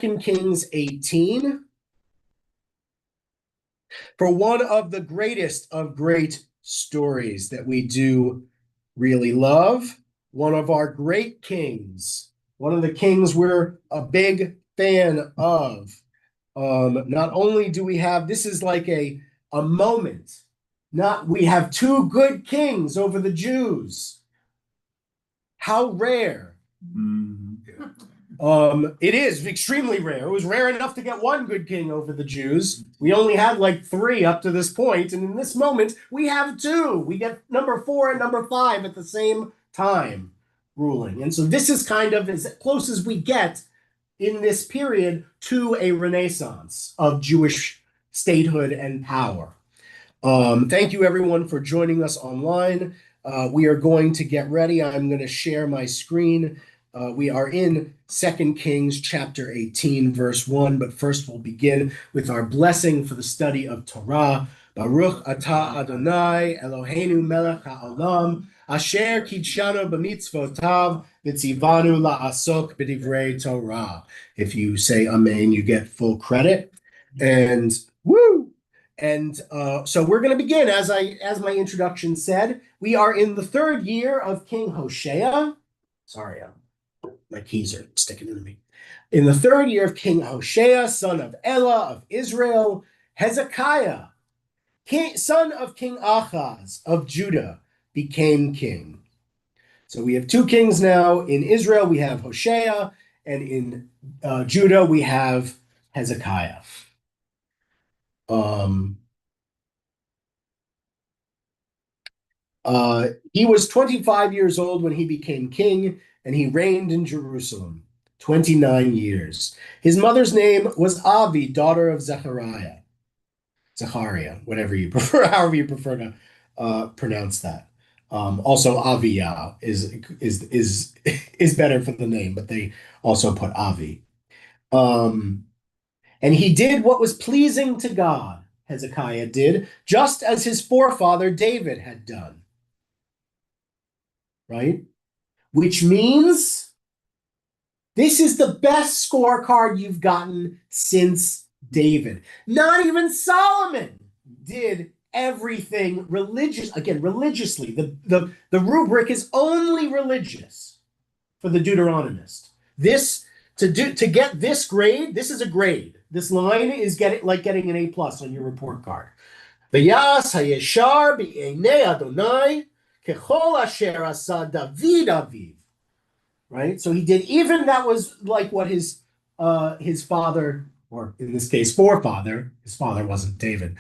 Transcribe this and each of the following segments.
Kings 18 for one of the greatest of great stories that we do really love. One of our great kings, one of the kings we're a big fan of. Not only do we have, this is like a moment, we have two good kings over the Jews. How rare. It is extremely rare. It was rare enough to get one good king over the Jews. We only had like three up to this point, and in this moment, we have two. We get number 4 and number 5 at the same time ruling. And so this is kind of as close as we get in this period to a renaissance of Jewish statehood and power. Thank you, everyone, for joining us online. We are going to get ready. I'm going to share my screen. We are in 2 Kings chapter 18, verse 1, but first we'll begin with our blessing for the study of Torah. Baruch atah Adonai Eloheinu melech ha'olam asher kidshanu b'mitzvotav v'tzivanu la'asok b'divrei Torah. If you say amen, you get full credit. And woo! And so we're going to begin, as my introduction said, we are in the 3rd year of King Hoshea. Sorry, my keys are sticking into me. In the 3rd year of King Hoshea, son of Elah of Israel, Hezekiah, son of King Achaz of Judah, became king. So we have 2 kings now. In Israel, we have Hoshea, and in Judah, we have Hezekiah. He was 25 years old when he became king, and he reigned in Jerusalem 29 years. His mother's name was Avi, daughter of Zechariah, whatever you prefer, however you prefer to pronounce that. Also, Aviyah is better for the name, but they also put Avi. And he did what was pleasing to God. Hezekiah did, just as his forefather David had done. Right? Which means this is the best scorecard you've gotten since David. Not even Solomon did everything religiously. The rubric is only religious for the Deuteronomist. To get this grade, this is a grade. This line is getting an A+ on your report card. V'yas hayeshar b'einei Adonai kechol asher asa David aviv. Right? So he did, even that was like what his father, or in this case, forefather, his father wasn't David,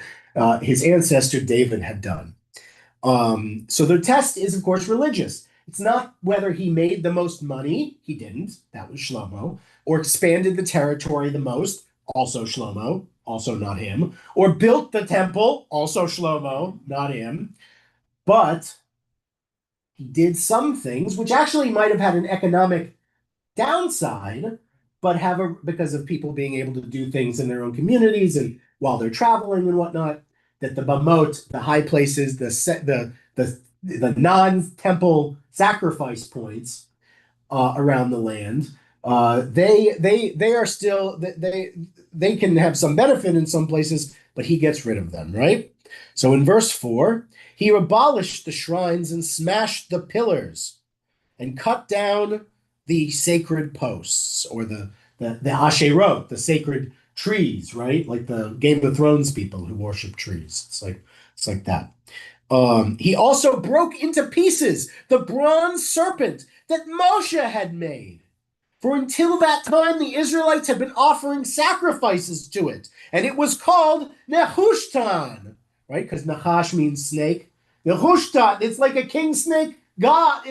his ancestor David had done. So the test is, of course, religious. It's not whether he made the most money, he didn't, that was Shlomo, or expanded the territory the most, also Shlomo, also not him, or built the temple, also Shlomo, not him, but he did some things which actually might have had an economic downside, but because of people being able to do things in their own communities and while they're traveling and whatnot, that the bamot, the high places, the non-temple sacrifice points around the land, they are still they can have some benefit in some places, but he gets rid of them, right? So in verse 4, he abolished the shrines and smashed the pillars and cut down the sacred posts, or the asherot, the sacred trees, right? Like the Game of Thrones people who worship trees. It's like that. He also broke into pieces the bronze serpent that Moshe had made. For until that time, the Israelites had been offering sacrifices to it, and it was called Nehushtan, right? Because Nachash means snake. Nehushtan, it's like a king snake god.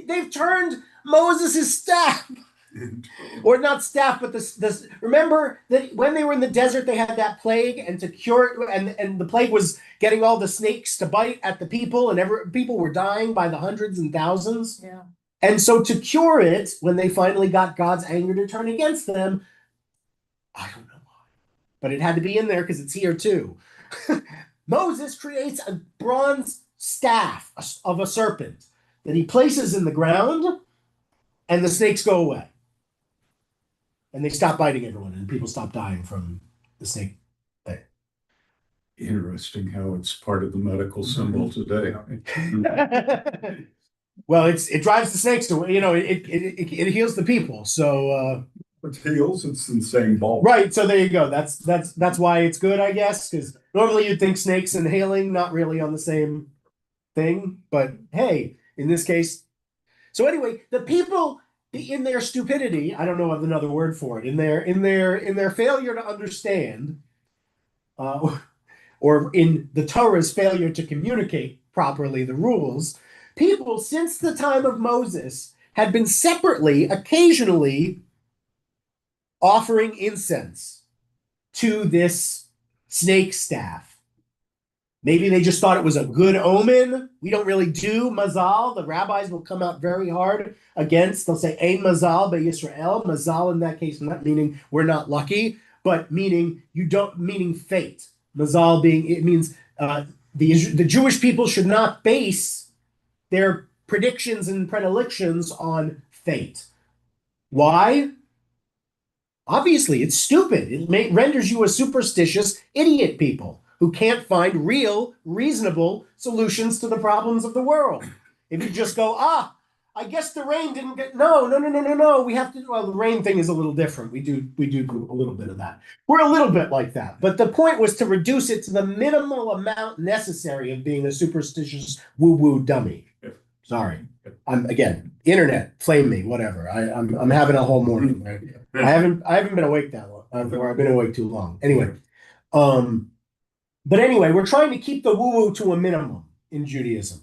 They've turned Moses' staff, or not staff, but this. Remember that when they were in the desert, they had that plague, and to cure it, and the plague was getting all the snakes to bite at the people, and people were dying by the hundreds and thousands. Yeah. And so to cure it, when they finally got God's anger to turn against them, I don't know why, but it had to be in there because it's here too. Moses creates a bronze staff of a serpent that he places in the ground, and the snakes go away. and they stopped biting everyone, and people stopped dying from the snake thing. Interesting how it's part of the medical symbol today. Well, it drives the snakes away. It heals the people. So It heals, it's the same ball. right. So there you go. That's why it's good, I guess, because normally you'd think snakes and healing not really on the same thing, but hey, in this case. So anyway, the people in their stupidity, I don't know of another word for it, in their failure to understand, or in the Torah's failure to communicate properly the rules, people since the time of Moses had been separately, occasionally offering incense to this snake staff. Maybe they just thought it was a good omen. We don't really do mazal. The rabbis will come out very hard against. They'll say ein mazal by Yisrael. Mazal in that case, not meaning we're not lucky, but meaning fate. Mazal being, it means the Jewish people should not base their predictions and predilections on fate. Why? Obviously, it's stupid. It renders you a superstitious idiot people who can't find real, reasonable solutions to the problems of the world. If you just go, I guess the rain didn't get, no. We have to, well, the rain thing is a little different. We do a little bit of that. We're a little bit like that. But the point was to reduce it to the minimal amount necessary of being a superstitious woo-woo dummy. Sorry. I'm, again, internet, flame me, whatever. I'm having a whole morning. Right? I haven't been awake that long, or I've been awake too long. Anyway, but anyway, we're trying to keep the woo-woo to a minimum in Judaism,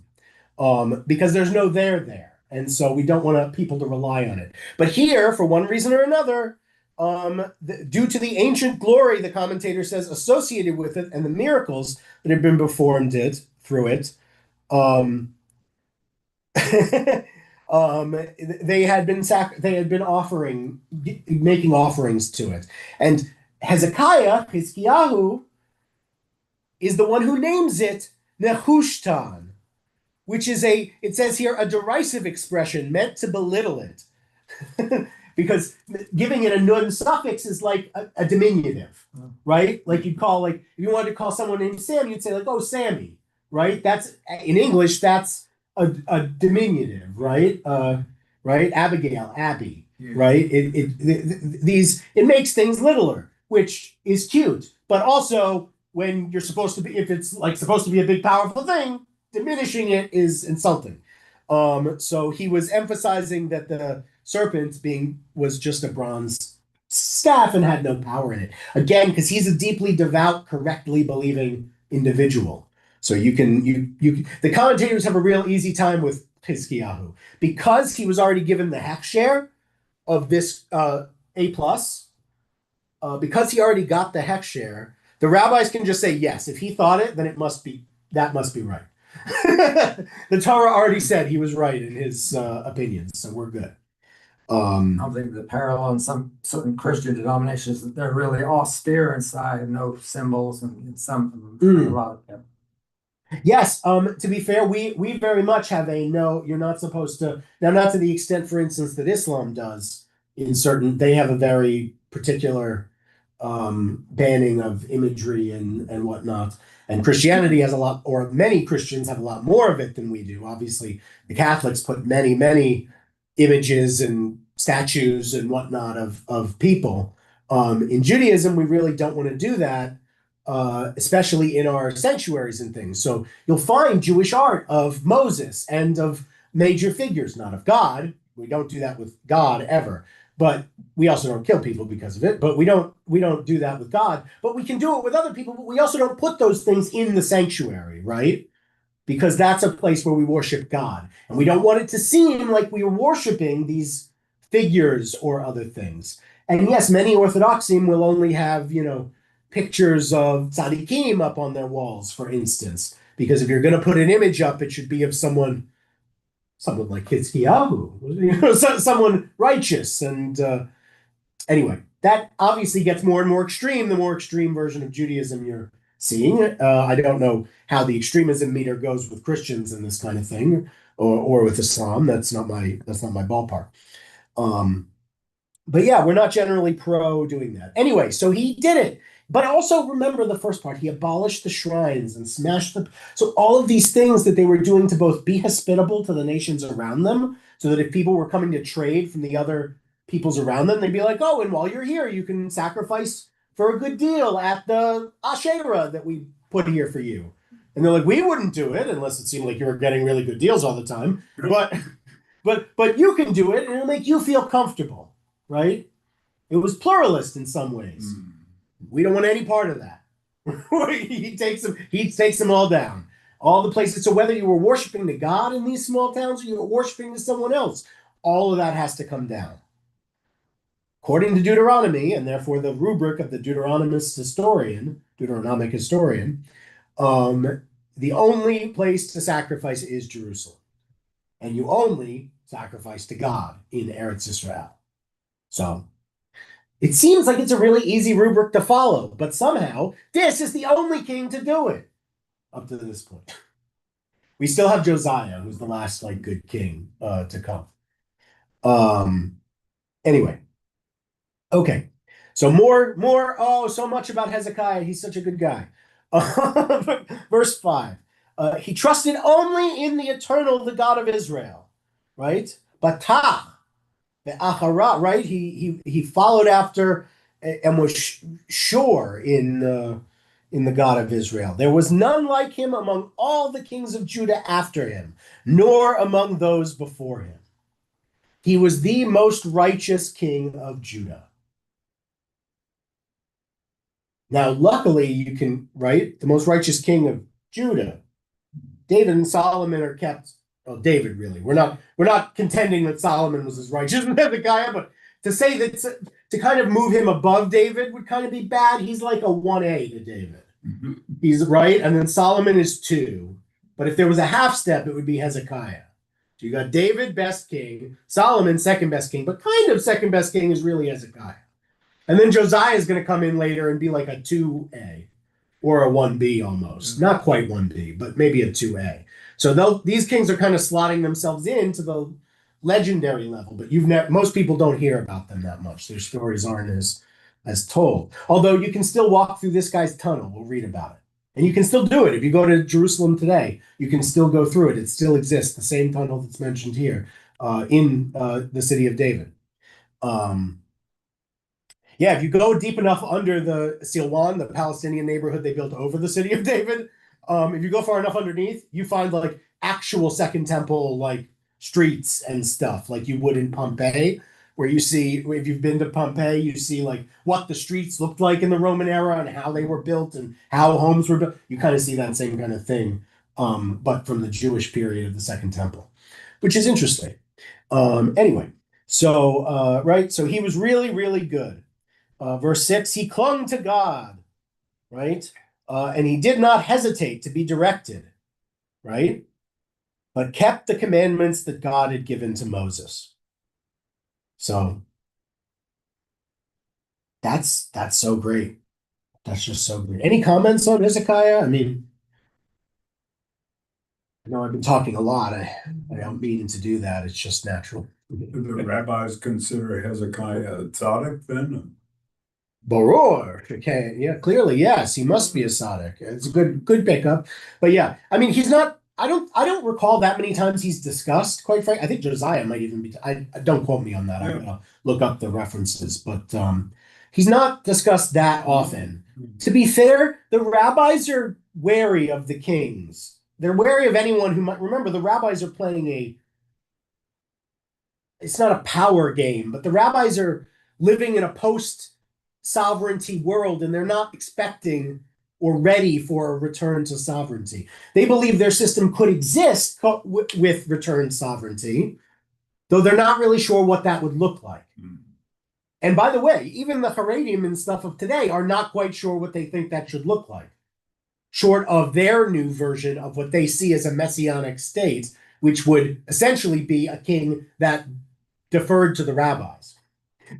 because there's no there, and so we don't want people to rely on it. But here, for one reason or another, due to the ancient glory, the commentator says, associated with it, and the miracles that have been performed through it, they had been making offerings to it, and Hezekiah, Hizkiyahu, is the one who names it Nehushtan, which is it says here, a derisive expression meant to belittle it. Because giving it a nun suffix is like a diminutive, right? Like you'd call, like, if you wanted to call someone named Sam, you'd say like, oh, Sammy, right? That's, in English, that's a diminutive, right? Right? Abigail, Abby, right? It makes things littler, which is cute, but also when you're supposed to be, if it's like supposed to be a big powerful thing, diminishing it is insulting. So he was emphasizing that the serpent was just a bronze staff and had no power in it. Again, because he's a deeply devout, correctly believing individual. So the commentators have a real easy time with Hizkiyahu because he was already given the hechsher of this A+. Because he already got the hechsher, the rabbis can just say yes. If he thought it, then that must be right. The Torah already said he was right in his opinions, so we're good. I think the parallel in some certain Christian denominations that they're really austere inside, no symbols, and some a lot of them. Yes, to be fair, we very much have a no, you're not supposed to, now not to the extent, for instance, that Islam does in certain, they have a very particular banning of imagery and whatnot. And Christianity has a lot, or many Christians have a lot more of it than we do. Obviously, the Catholics put many, many images and statues and whatnot of people. In Judaism, we really don't want to do that, especially in our sanctuaries and things. So you'll find Jewish art of Moses and of major figures, not of God. We don't do that with God ever. But we also don't kill people because of it. But we don't do that with God. But we can do it with other people. But we also don't put those things in the sanctuary, right? Because that's a place where we worship God. And we don't want it to seem like we are worshiping these figures or other things. And yes, many Orthodoxim will only have, pictures of tzaddikim up on their walls, for instance. Because if you're going to put an image up, it should be of someone like Hizkiyahu, someone righteous. And anyway, that obviously gets more and more extreme, the more extreme version of Judaism you're seeing. I don't know how the extremism meter goes with Christians and this kind of thing, or with Islam. That's not my ballpark. But yeah, we're not generally pro doing that. Anyway, so he did it. But also remember the first part. He abolished the shrines and smashed the. So all of these things that they were doing to both be hospitable to the nations around them, so that if people were coming to trade from the other peoples around them, they'd be like, oh, and while you're here, you can sacrifice for a good deal at the Asherah that we put here for you. And they're like, we wouldn't do it unless it seemed like you were getting really good deals all the time. But you can do it and it'll make you feel comfortable, right? It was pluralist in some ways. We don't want any part of that. he takes them all down. All the places. So whether you were worshiping the God in these small towns or you were worshiping to someone else, all of that has to come down. According to Deuteronomy, and therefore the rubric of the Deuteronomic historian, the only place to sacrifice is Jerusalem. And you only sacrifice to God in Eretz Israel. So it seems like it's a really easy rubric to follow, but somehow this is the only king to do it up to this point. We still have Josiah, who's the last like good king to come. Anyway, okay. So so much about Hezekiah. He's such a good guy. Verse 5. He trusted only in the eternal, the God of Israel, right? Batah, the Achara, right? He followed after and was sure in the God of Israel. There was none like him among all the kings of Judah after him, nor among those before him. He was the most righteous king of Judah. Now, luckily, you can, right? The most righteous king of Judah. David and Solomon are kept. Oh, David, really. We're not contending that Solomon was as righteous as Hezekiah, but to say that to kind of move him above David would kind of be bad. He's like a 1A to David. Mm-hmm. He's right, and then Solomon is 2. But if there was a half step, it would be Hezekiah. So you got David, best king, Solomon, second best king, but kind of second best king is really Hezekiah. And then Josiah is going to come in later and be like a 2A or a 1B almost. Not quite 1B, but maybe a 2A. So these kings are kind of slotting themselves into the legendary level, but most people don't hear about them that much. Their stories aren't as told. Although you can still walk through this guy's tunnel. We'll read about it. And you can still do it. If you go to Jerusalem today, you can still go through it. It still exists, the same tunnel that's mentioned here in the city of David. Yeah, if you go deep enough under the Silwan, the Palestinian neighborhood they built over the city of David, if you go far enough underneath, you find like actual Second Temple like streets and stuff like you would in Pompeii, where you see, if you've been to Pompeii, you see like what the streets looked like in the Roman era and how they were built and how homes were built. You kind of see that same kind of thing, but from the Jewish period of the Second Temple, which is interesting. Anyway, so right, so he was really, really good. Verse 6, he clung to God, right? And he did not hesitate to be directed, right? But kept the commandments that God had given to Moses. So that's so great. That's just so great. Any comments on Hezekiah? I mean, I know I've been talking a lot. I don't mean to do that. It's just natural. Do the rabbis consider Hezekiah a tzaddik then? Baror. Okay, yeah, clearly, yes, he must be a tzaddik. It's a good pickup. But yeah, I mean, he's not. I don't recall that many times he's discussed. Quite frankly, I think Josiah might even be. I don't quote me on that. I'm gonna look up the references, but he's not discussed that often. To be fair, the rabbis are wary of the kings. They're wary of anyone who might remember. The rabbis are playing it's not a power game, but the rabbis are living in a post-sovereignty world, and they're not expecting or ready for a return to sovereignty. They believe their system could exist with returned sovereignty, though they're not really sure what that would look like. And by the way, even the Haredim and stuff of today are not quite sure what they think that should look like, short of their new version of what they see as a messianic state, which would essentially be a king that deferred to the rabbis,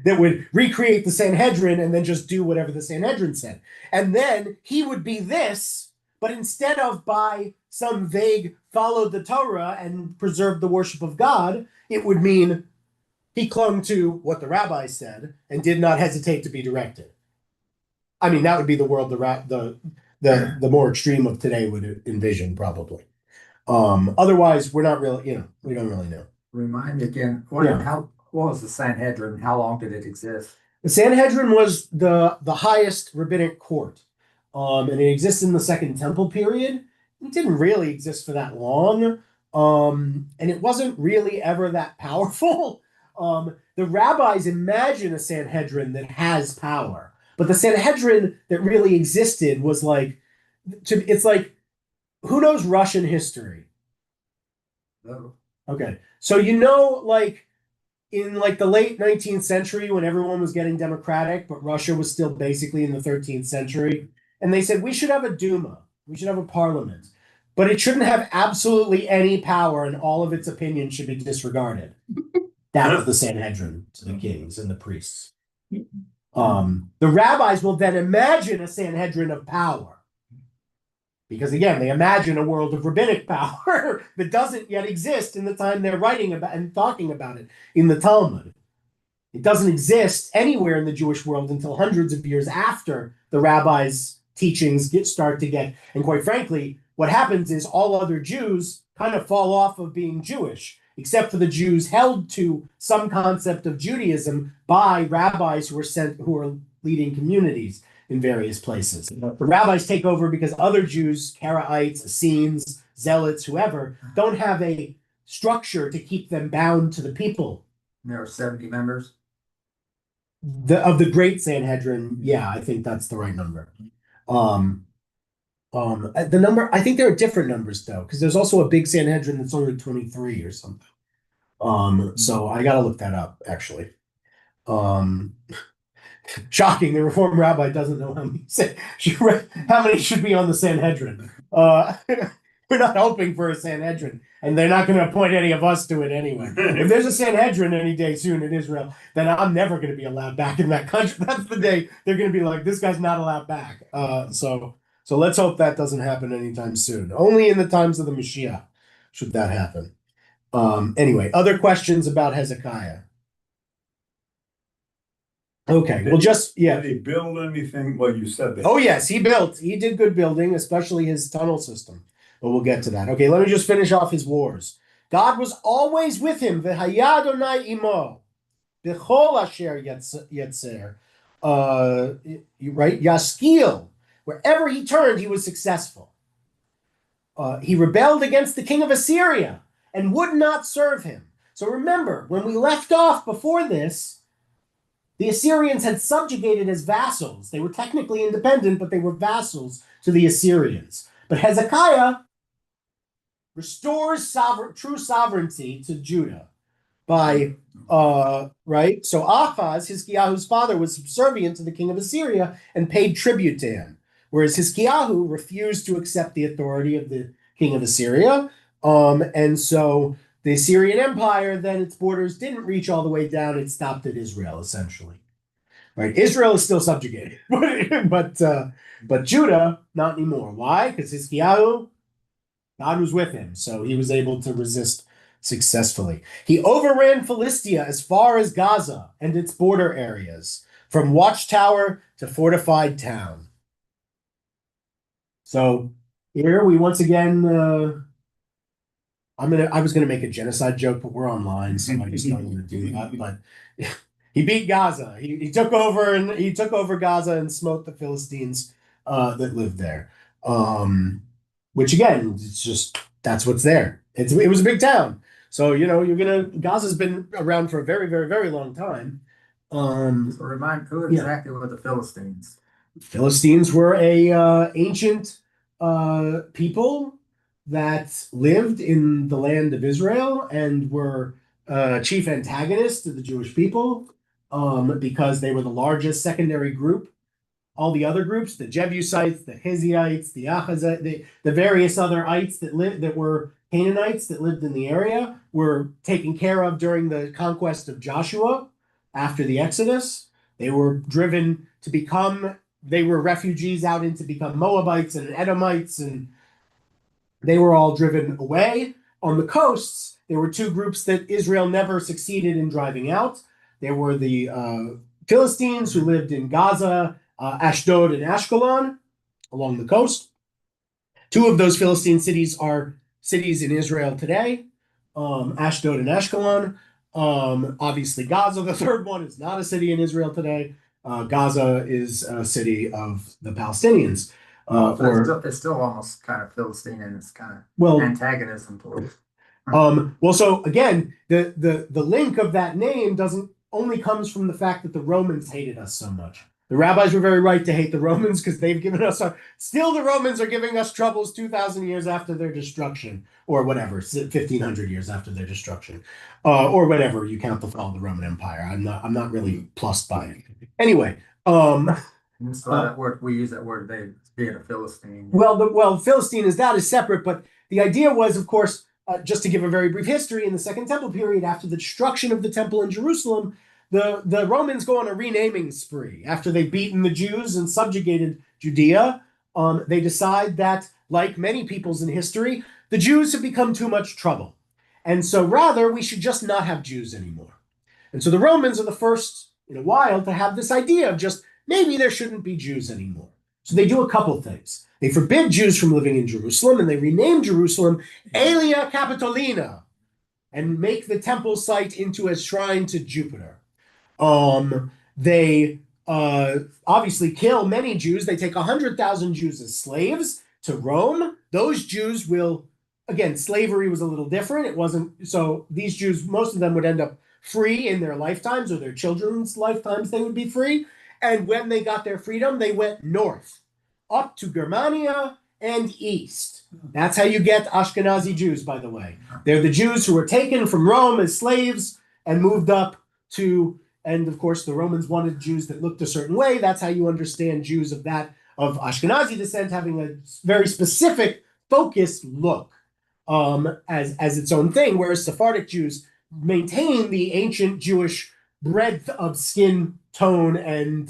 that would recreate the Sanhedrin and then just do whatever the Sanhedrin said. And then he would be this, but instead of by some vague follow the Torah and preserve the worship of God, it would mean he clung to what the rabbis said and did not hesitate to be directed. I mean, that would be the world the more extreme of today would envision, probably. Otherwise, we're not really, we don't really know. Remind me again, what was the Sanhedrin? How long did it exist? The Sanhedrin was the highest rabbinic court, and it exists in the Second Temple period. It didn't really exist for that long, and it wasn't really ever that powerful. The rabbis imagine a Sanhedrin that has power, but the Sanhedrin that really existed was it's like, who knows Russian history? No. Okay, so in the late 19th century when everyone was getting democratic, but Russia was still basically in the 13th century, and they said we should have a Duma, we should have a parliament, but it shouldn't have absolutely any power and all of its opinions should be disregarded. That was the Sanhedrin to the kings and the priests. The rabbis will then imagine a Sanhedrin of power. Because again, they imagine a world of rabbinic power that doesn't yet exist in the time they're writing about and talking about it in the Talmud. It doesn't exist anywhere in the Jewish world until hundreds of years after the rabbis' teachings start to get, and quite frankly, what happens is all other Jews kind of fall off of being Jewish, except for the Jews held to some concept of Judaism by rabbis who are leading communities in various places. The rabbis take over because other Jews, Karaites, Essenes, Zealots, whoever, don't have a structure to keep them bound to the people. And there are 70 members? Of the Great Sanhedrin, yeah, I think that's the right number. The number, I think there are different numbers though, because there's also a big Sanhedrin that's only 23 or something. So I gotta look that up, actually. Shocking, the Reform rabbi doesn't know how many should be on the Sanhedrin. We're not hoping for a Sanhedrin, and they're not going to appoint any of us to it anyway. If there's a Sanhedrin any day soon in Israel, then I'm never going to be allowed back in that country. That's the day they're going to be like, this guy's not allowed back. So let's hope that doesn't happen anytime soon. Only in the times of the Mashiach should that happen. Anyway, other questions about Hezekiah? Okay, well, Did he build anything? Well, you said that. Oh, yes, he did good building, especially his tunnel system. But we'll get to that. Okay, let me just finish off his wars. God was always with him. V'haya Adonai imo. B'chol asher yetzer. Right? Yaskil. Wherever he turned, he was successful. He rebelled against the king of Assyria and would not serve him. So remember, when we left off before this, the Assyrians had subjugated as vassals. They were technically independent, but they were vassals to the Assyrians. But Hezekiah restores true sovereignty to Judah by, right? So Ahaz, Hizkiyahu's father, was subservient to the king of Assyria and paid tribute to him, whereas Hizkiyahu refused to accept the authority of the king of Assyria. And so the Assyrian Empire, then its borders didn't reach all the way down. It stopped at Israel, essentially. Right? Israel is still subjugated, but Judah, not anymore. Why? Because Hizkiyahu, God was with him, so he was able to resist successfully. He overran Philistia as far as Gaza and its border areas, from watchtower to fortified town. So here we once again... I was gonna make a genocide joke, but we're online, so I just don't want to do that. But he beat Gaza. He took over Gaza and smote the Philistines that lived there. Which again, it's just that's what's there. It was a big town, so Gaza's been around for a very, very, very long time. So remind who exactly were the Philistines? Philistines were a ancient people that lived in the land of Israel and were chief antagonists to the Jewish people because they were the largest secondary group. All the other groups, the Jebusites, the Hizites, the Achazites, the various other ites that were Canaanites that lived in the area, were taken care of during the conquest of Joshua after the Exodus. They were driven to they were refugees out into become Moabites and Edomites, and they were all driven away. On the coasts, there were two groups that Israel never succeeded in driving out. There were the Philistines who lived in Gaza, Ashdod, and Ashkelon along the coast. Two of those Philistine cities are cities in Israel today, Ashdod and Ashkelon. Obviously, Gaza, the third one, is not a city in Israel today. Gaza is a city of the Palestinians. It's still almost kind of Philistine and it's kind of antagonism towards. Well, so again, the link of that name doesn't only comes from the fact that the Romans hated us so much. The rabbis were very right to hate the Romans because they've given us still the Romans are giving us troubles 2,000 years after their destruction, or whatever, 1,500 years after their destruction, or whatever you count the fall of the Roman Empire. I'm not really plussed by it. Anyway, so that word, we use that word today, being a Philistine. Well, Philistine is separate, but the idea was, of course, just to give a very brief history, in the Second Temple period, after the destruction of the temple in Jerusalem, the Romans go on a renaming spree. After they've beaten the Jews and subjugated Judea, they decide that, like many peoples in history, the Jews have become too much trouble. And so rather, we should just not have Jews anymore. And so the Romans are the first in a while to have this idea of just maybe there shouldn't be Jews anymore. So they do a couple things. They forbid Jews from living in Jerusalem, and they rename Jerusalem Aelia Capitolina and make the temple site into a shrine to Jupiter. They obviously kill many Jews. They take 100,000 Jews as slaves to Rome. Those Jews will, again, slavery was a little different. It wasn't, so these Jews, most of them would end up free in their lifetimes, or their children's lifetimes they would be free. And when they got their freedom, they went north, up to Germania and east. That's how you get Ashkenazi Jews, by the way. They're the Jews who were taken from Rome as slaves and moved up to, and of course the Romans wanted Jews that looked a certain way. That's how you understand Jews of Ashkenazi descent having a very specific, focused look as its own thing, whereas Sephardic Jews maintain the ancient Jewish breadth of skin tone and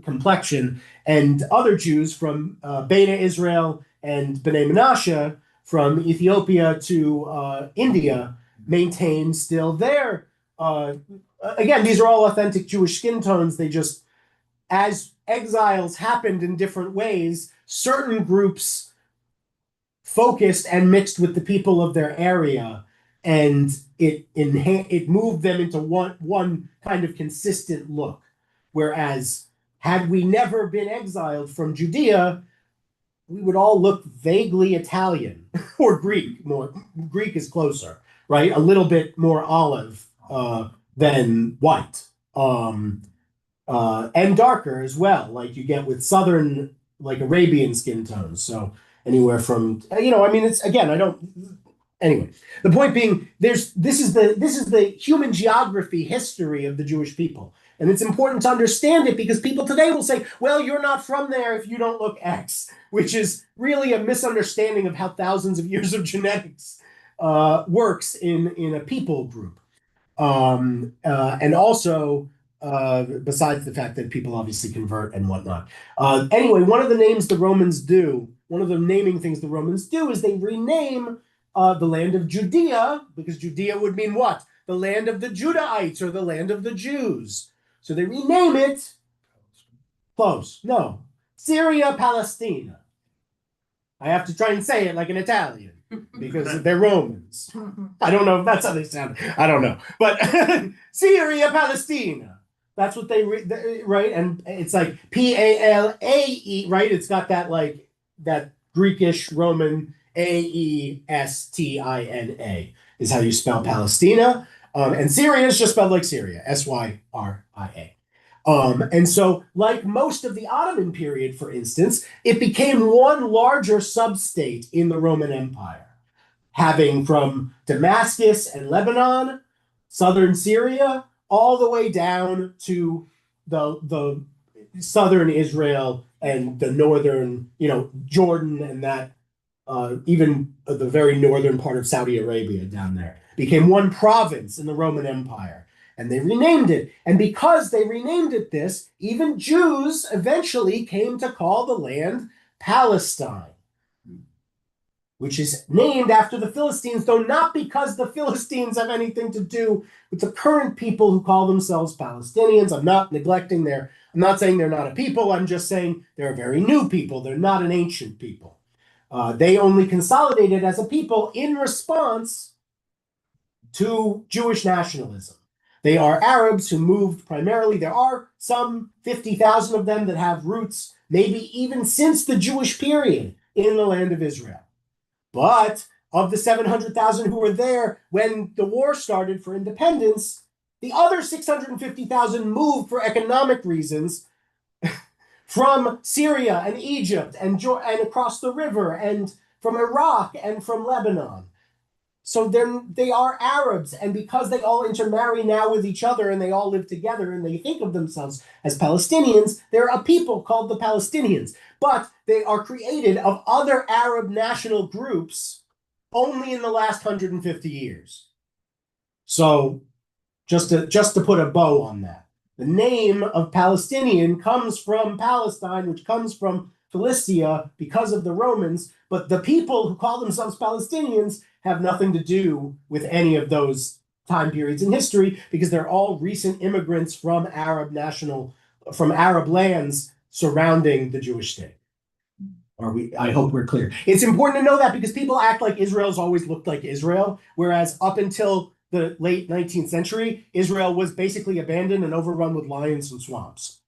complexion, and other Jews from Beta Israel and Bnei Menashe from Ethiopia to India maintain still their, again, these are all authentic Jewish skin tones. They just, as exiles happened in different ways, certain groups focused and mixed with the people of their area, and it moved them into one kind of consistent look. Whereas, had we never been exiled from Judea, we would all look vaguely Italian or Greek. Greek is closer, right? A little bit more olive than white, and darker as well, like you get with southern, like Arabian skin tones. So anywhere from, it's, again, I don't. Anyway, the point being, this is the human geography history of the Jewish people. And it's important to understand it because people today will say, well, you're not from there if you don't look X, which is really a misunderstanding of how thousands of years of genetics works in a people group. And also, besides the fact that people obviously convert and whatnot. Anyway, one of the naming things the Romans do is they rename the land of Judea, because Judea would mean what? The land of the Judahites, or the land of the Jews. So they rename it, close, no, Syria Palestina. I have to try and say it like an Italian, because they're Romans. I don't know if that's how they sound. I don't know. But Syria Palestina. That's what they, right? And it's like P-A-L-A-E, right? It's got that, like, that Greekish Roman A-E-S-T-I-N-A is how you spell Palestina. And Syria is just spelled like Syria, S-Y-R-I-A. And so, like most of the Ottoman period, for instance, it became one larger sub-state in the Roman Empire, having from Damascus and Lebanon, southern Syria, all the way down to the southern Israel and the northern, Jordan, and that even the very northern part of Saudi Arabia down there became one province in the Roman Empire, and they renamed it. And because they renamed it this, even Jews eventually came to call the land Palestine. which is named after the Philistines, though not because the Philistines have anything to do with the current people who call themselves Palestinians. I'm not saying they're not a people. I'm just saying they're a very new people. They're not an ancient people. They only consolidated as a people in response to Jewish nationalism. They are Arabs who moved primarily. There are some 50,000 of them that have roots, maybe even since the Jewish period, in the land of Israel. But of the 700,000 who were there when the war started for independence, the other 650,000 moved for economic reasons from Syria and Egypt and across the river and from Iraq and from Lebanon. So they are Arabs, and because they all intermarry now with each other and they all live together and they think of themselves as Palestinians, they're a people called the Palestinians. But they are created of other Arab national groups only in the last 150 years. So just to put a bow on that, the name of Palestinian comes from Palestine, which comes from Philistia because of the Romans, but the people who call themselves Palestinians have nothing to do with any of those time periods in history because they're all recent immigrants from Arab lands surrounding the Jewish state. I hope we're clear. It's important to know that because people act like Israel's always looked like Israel, whereas up until the late 19th century, Israel was basically abandoned and overrun with lions and swamps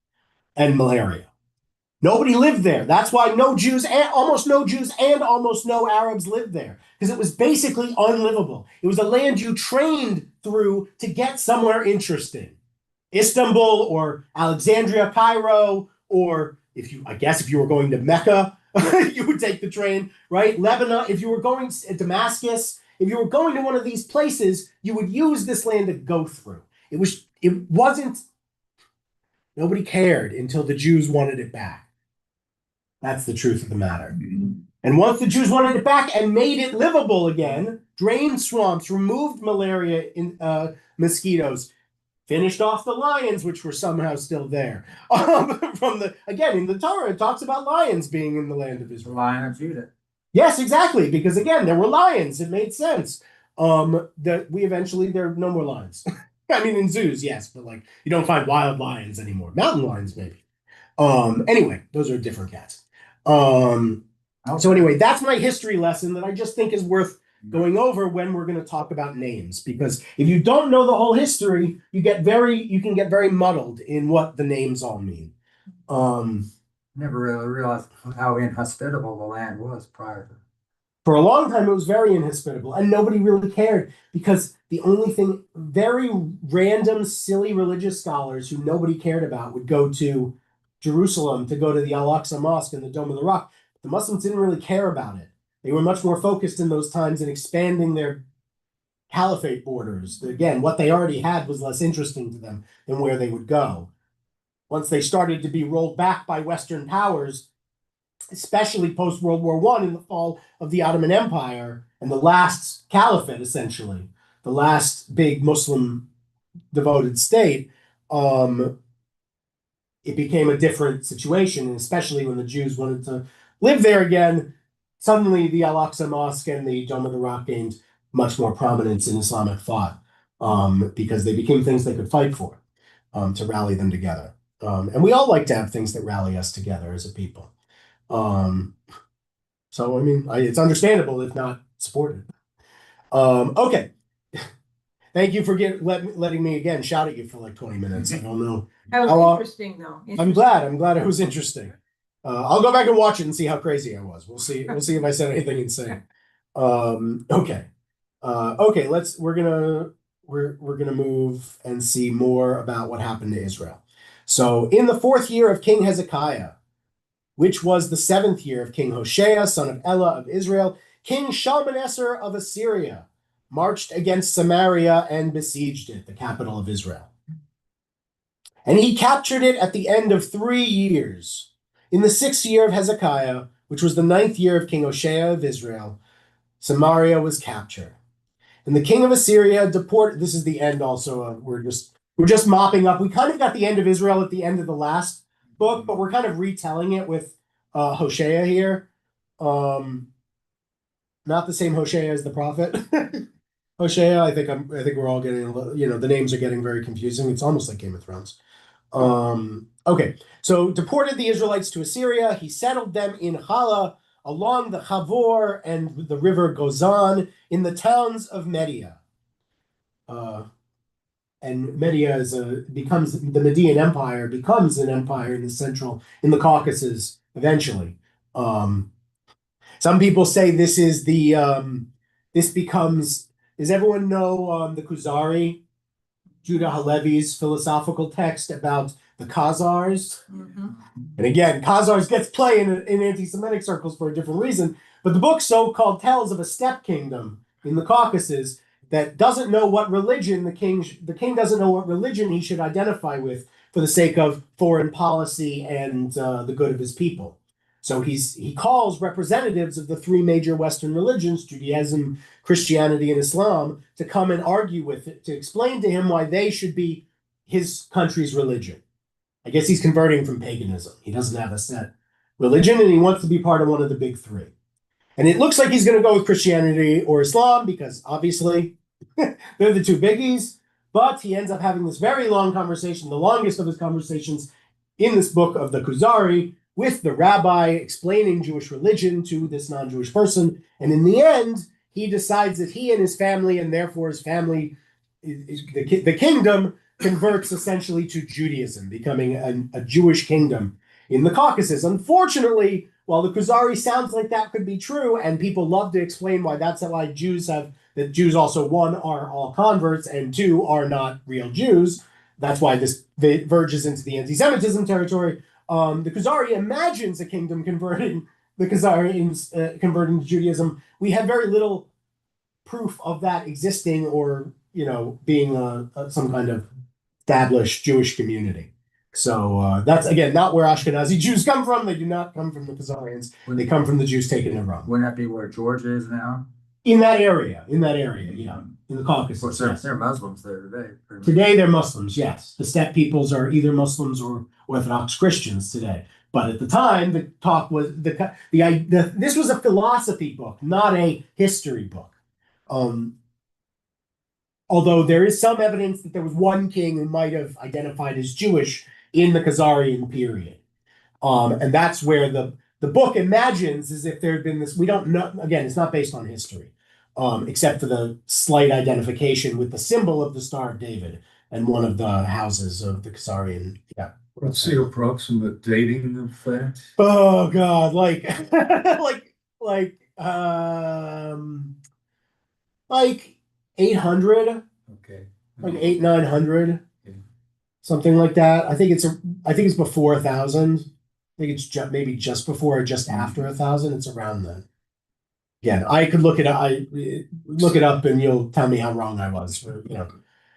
and malaria. Nobody lived there. That's why almost no Jews and almost no Arabs lived there, because it was basically unlivable. It was a land you trained through to get somewhere interesting. Istanbul or Alexandria, Cairo, or if you were going to Mecca, you would take the train, right? Lebanon, if you were going to Damascus, if you were going to one of these places, you would use this land to go through. Nobody cared until the Jews wanted it back. That's the truth of the matter. And once the Jews wanted it back and made it livable again, drained swamps, removed malaria in mosquitoes, finished off the lions, which were somehow still there. In the Torah, it talks about lions being in the land of Israel. The Lion of Judah. Yes, exactly, because again, there were lions. It made sense. There are no more lions. I mean, in zoos, yes, but you don't find wild lions anymore. Mountain lions, maybe. Anyway, those are different cats. So anyway, that's my history lesson that I just think is worth going over when we're going to talk about names, because if you don't know the whole history, you can get very muddled in what the names all mean. Never really realized how inhospitable the land was prior to. For a long time, it was very inhospitable, and nobody really cared because the only thing, very random, silly religious scholars who nobody cared about would go to Jerusalem to go to the Al-Aqsa Mosque and the Dome of the Rock. The Muslims didn't really care about it. They were much more focused in those times in expanding their caliphate borders. Again, what they already had was less interesting to them than where they would go. Once they started to be rolled back by Western powers, especially post-World War I in the fall of the Ottoman Empire and the last caliphate, essentially, the last big Muslim devoted state, it became a different situation, and especially when the Jews wanted to live there again, suddenly the Al-Aqsa Mosque and the Dome of the Rock gained much more prominence in Islamic thought because they became things they could fight for to rally them together. And we all like to have things that rally us together as a people. So, I mean, it's understandable if not supported. Okay. Thank you for letting me again shout at you for 20 minutes. I don't know. That was interesting, though. I'm glad it was interesting. I'll go back and watch it and see how crazy I was. We'll see if I said anything insane. Okay. We're gonna move and see more about what happened to Israel. So in the 4th year of King Hezekiah, which was the 7th year of King Hoshea, son of Elah of Israel, King Shalmaneser of Assyria marched against Samaria and besieged it, the capital of Israel. And he captured it at the end of 3 years. In the 6th year of Hezekiah, which was the 9th year of King Hoshea of Israel, Samaria was captured. And the king of Assyria deported. This is the end also. We're just mopping up. We kind of got the end of Israel at the end of the last book, but we're kind of retelling it with Hoshea here. The not the same Hosea as the prophet. Hosea, I think we're all getting, the names are getting very confusing. It's almost like Game of Thrones. Okay, so deported the Israelites to Assyria. He settled them in Hala, along the Havor and the river Gozan, in the towns of Media. And Media becomes the Median Empire, becomes an empire in the Caucasus eventually. Some people say this is this becomes. Does everyone know the Kuzari, Judah Halevi's philosophical text about the Khazars? Mhm. And again, Khazars gets play in anti-Semitic circles for a different reason. But the book so-called tells of a steppe kingdom in the Caucasus that doesn't know what religion the king doesn't know what religion he should identify with for the sake of foreign policy and the good of his people. So he calls representatives of the three major Western religions, Judaism, Christianity, and Islam, to come and argue with it, to explain to him why they should be his country's religion. I guess he's converting from paganism. He doesn't have a set religion, and he wants to be part of one of the big three. And it looks like he's going to go with Christianity or Islam because obviously they're the two biggies. But he ends up having this very long conversation, the longest of his conversations in this book of the Kuzari, with the rabbi explaining Jewish religion to this non-Jewish person. And in the end, he decides that he and his family, and therefore his family, the kingdom, converts essentially to Judaism, becoming a Jewish kingdom in the Caucasus. Unfortunately, while the Kuzari sounds like that could be true, and people love to explain why that's why that Jews also, one, are all converts, and two, are not real Jews. That's why this verges into the anti-Semitism territory. The Kuzari imagines a kingdom converting to Judaism. We have very little proof of that existing or being some kind of established Jewish community. So that's again not where Ashkenazi Jews come from. They do not come from the Khazarians. They come from the Jews taken in Rome. Wouldn't that be where Georgia is now? In that area, yeah, in the Caucasus. Of course, they're Muslims there today. Today they're Muslims, yes. The steppe peoples are either Muslims or Orthodox Christians today. But at the time, the talk was this was a philosophy book, not a history book. Although there is some evidence that there was one king who might have identified as Jewish in the Khazarian period. And that's where the book imagines as if there had been this, we don't know, again, it's not based on history, except for the slight identification with the symbol of the Star of David and one of the houses of the Khazarian. Yeah. What's the approximate dating of that? Oh God, like 800, Okay. like 900, something like that. I think it's before 1,000. I think it's maybe just before or just after 1,000. It's around then. Again, I could look it up. Look it up, and you'll tell me how wrong I was.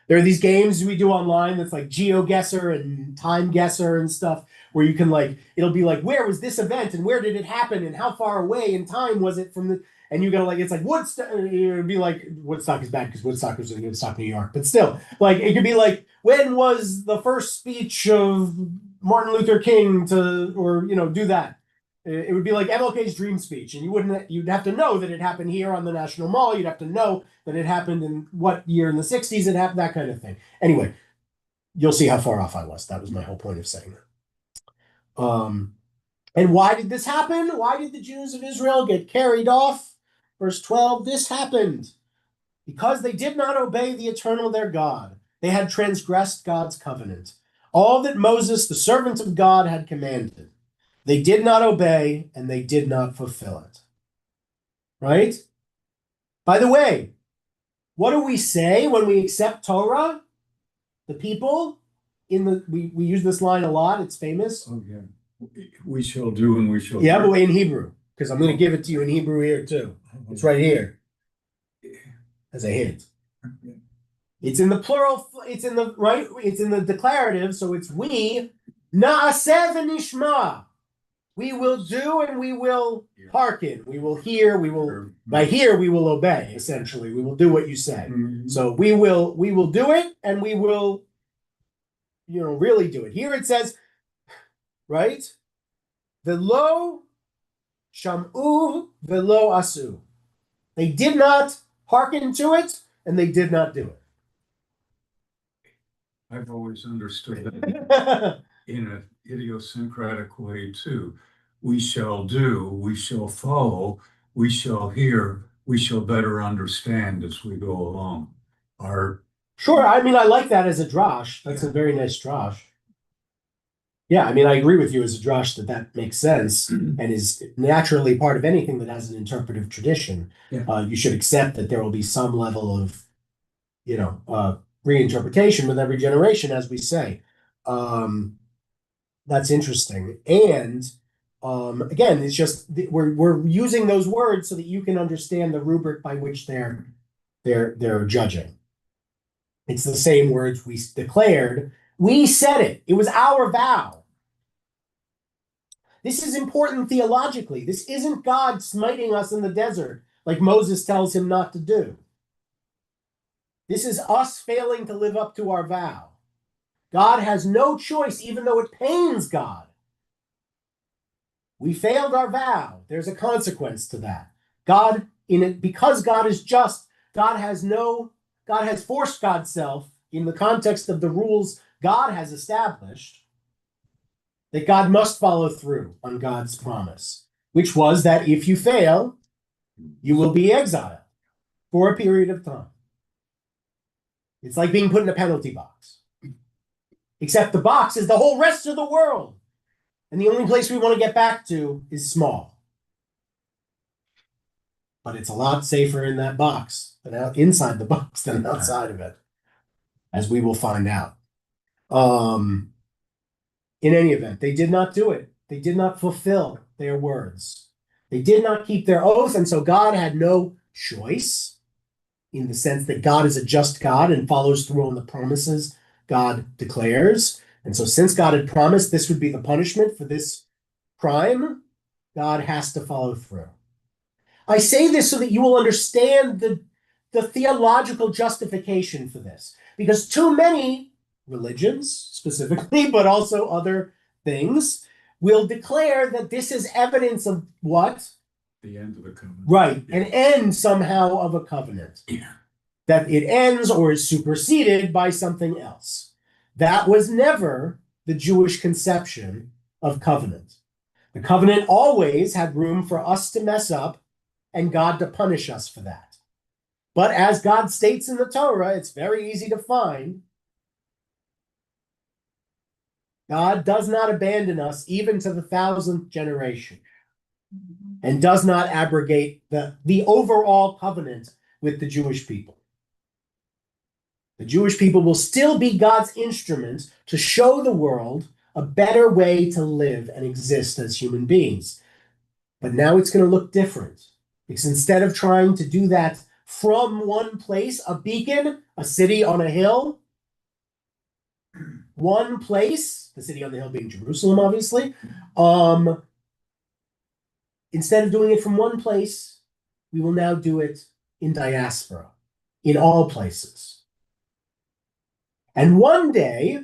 There are these games we do online that's like GeoGuessr and Time Guesser and stuff, where you can it'll be like, where was this event and where did it happen and how far away in time was it from the. And you gotta it's like Woodstock. It'd be like Woodstock is bad because Woodstock was in Woodstock, New York. But still, it could be like, when was the first speech of Martin Luther King do that? It would be like MLK's dream speech, and you'd have to know that it happened here on the National Mall. You'd have to know that it happened in what year in the 60s it happened, that kind of thing. Anyway, you'll see how far off I was. That was my whole point of saying that. And why did this happen? Why did the Jews of Israel get carried off? Verse 12, this happened because they did not obey the eternal their God. They had transgressed God's covenant, all that Moses, the servant of God, had commanded. They did not obey, and they did not fulfill it. Right? By the way, what do we say when we accept Torah? The people, we use this line a lot. It's famous. Oh, yeah. We shall do and we shall. Yeah, but in Hebrew, because I'm going to give it to you in Hebrew here too. It's right here as a hint. It's in the plural. It's in the declarative. So it's we na'aseh v'nishma. We will do and we will hearken. We will hear. We will by hear. We will obey. Essentially, we will do what you say. Mm-hmm. So we will do it, and we will, really do it. Here it says, right? Velo sham'u velo asu. They did not hearken to it, and they did not do I've always understood that it. in an idiosyncratic way too. We shall do, we shall follow, we shall hear, we shall better understand as we go along. Our Sure, I mean, I like that as a drosh. That's a very nice drosh. Yeah, I mean, I agree with you as a drosh that makes sense and is naturally part of anything that has an interpretive tradition. Yeah. You should accept that there will be some level of, reinterpretation with every generation, as we say. That's interesting. And again, it's just we're using those words so that you can understand the rubric by which they're judging. It's the same words we declared. We said it. It was our vow. This is important theologically. This isn't God smiting us in the desert like Moses tells him not to do. This is us failing to live up to our vow. God has no choice, even though it pains God. We failed our vow. There's a consequence to that. God, because God is just, God has forced God's self in the context of the rules God has established, that God must follow through on God's promise, which was that if you fail, you will be exiled for a period of time. It's like being put in a penalty box. Except the box is the whole rest of the world. And the only place we want to get back to is small. But it's a lot safer in that box than inside the box than outside of it, as we will find out. In any event, they did not do it. They did not fulfill their words. They did not keep their oath, and so God had no choice in the sense that God is a just God and follows through on the promises God declares. And so since God had promised this would be the punishment for this crime, God has to follow through. I say this so that you will understand the theological justification for this, because too many religions specifically, but also other things, will declare that this is evidence of what? the end of the covenant. Right, an end somehow of a covenant. Yeah. That it ends or is superseded by something else. That was never the Jewish conception of covenant. The covenant always had room for us to mess up and God to punish us for that. But as God states in the Torah, it's very easy to find, God does not abandon us even to the 1,000th generation and does not abrogate the overall covenant with the Jewish people. The Jewish people will still be God's instrument to show the world a better way to live and exist as human beings. But now it's going to look different. Because instead of trying to do that from one place, a beacon, a city on a hill, one place, the city on the hill being Jerusalem, obviously, instead of doing it from one place, we will now do it in diaspora, in all places. And one day,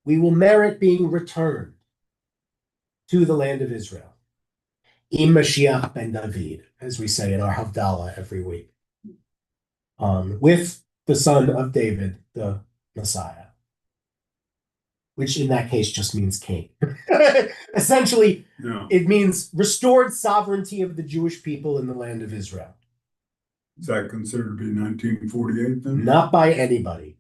we will merit being returned to the land of Israel. Im Mashiach ben David, as we say in our Havdalah every week. With the son of David, the Messiah. Which in that case just means king. Essentially, It means restored sovereignty of the Jewish people in the land of Israel. Is that considered to be 1948 then? Not by anybody.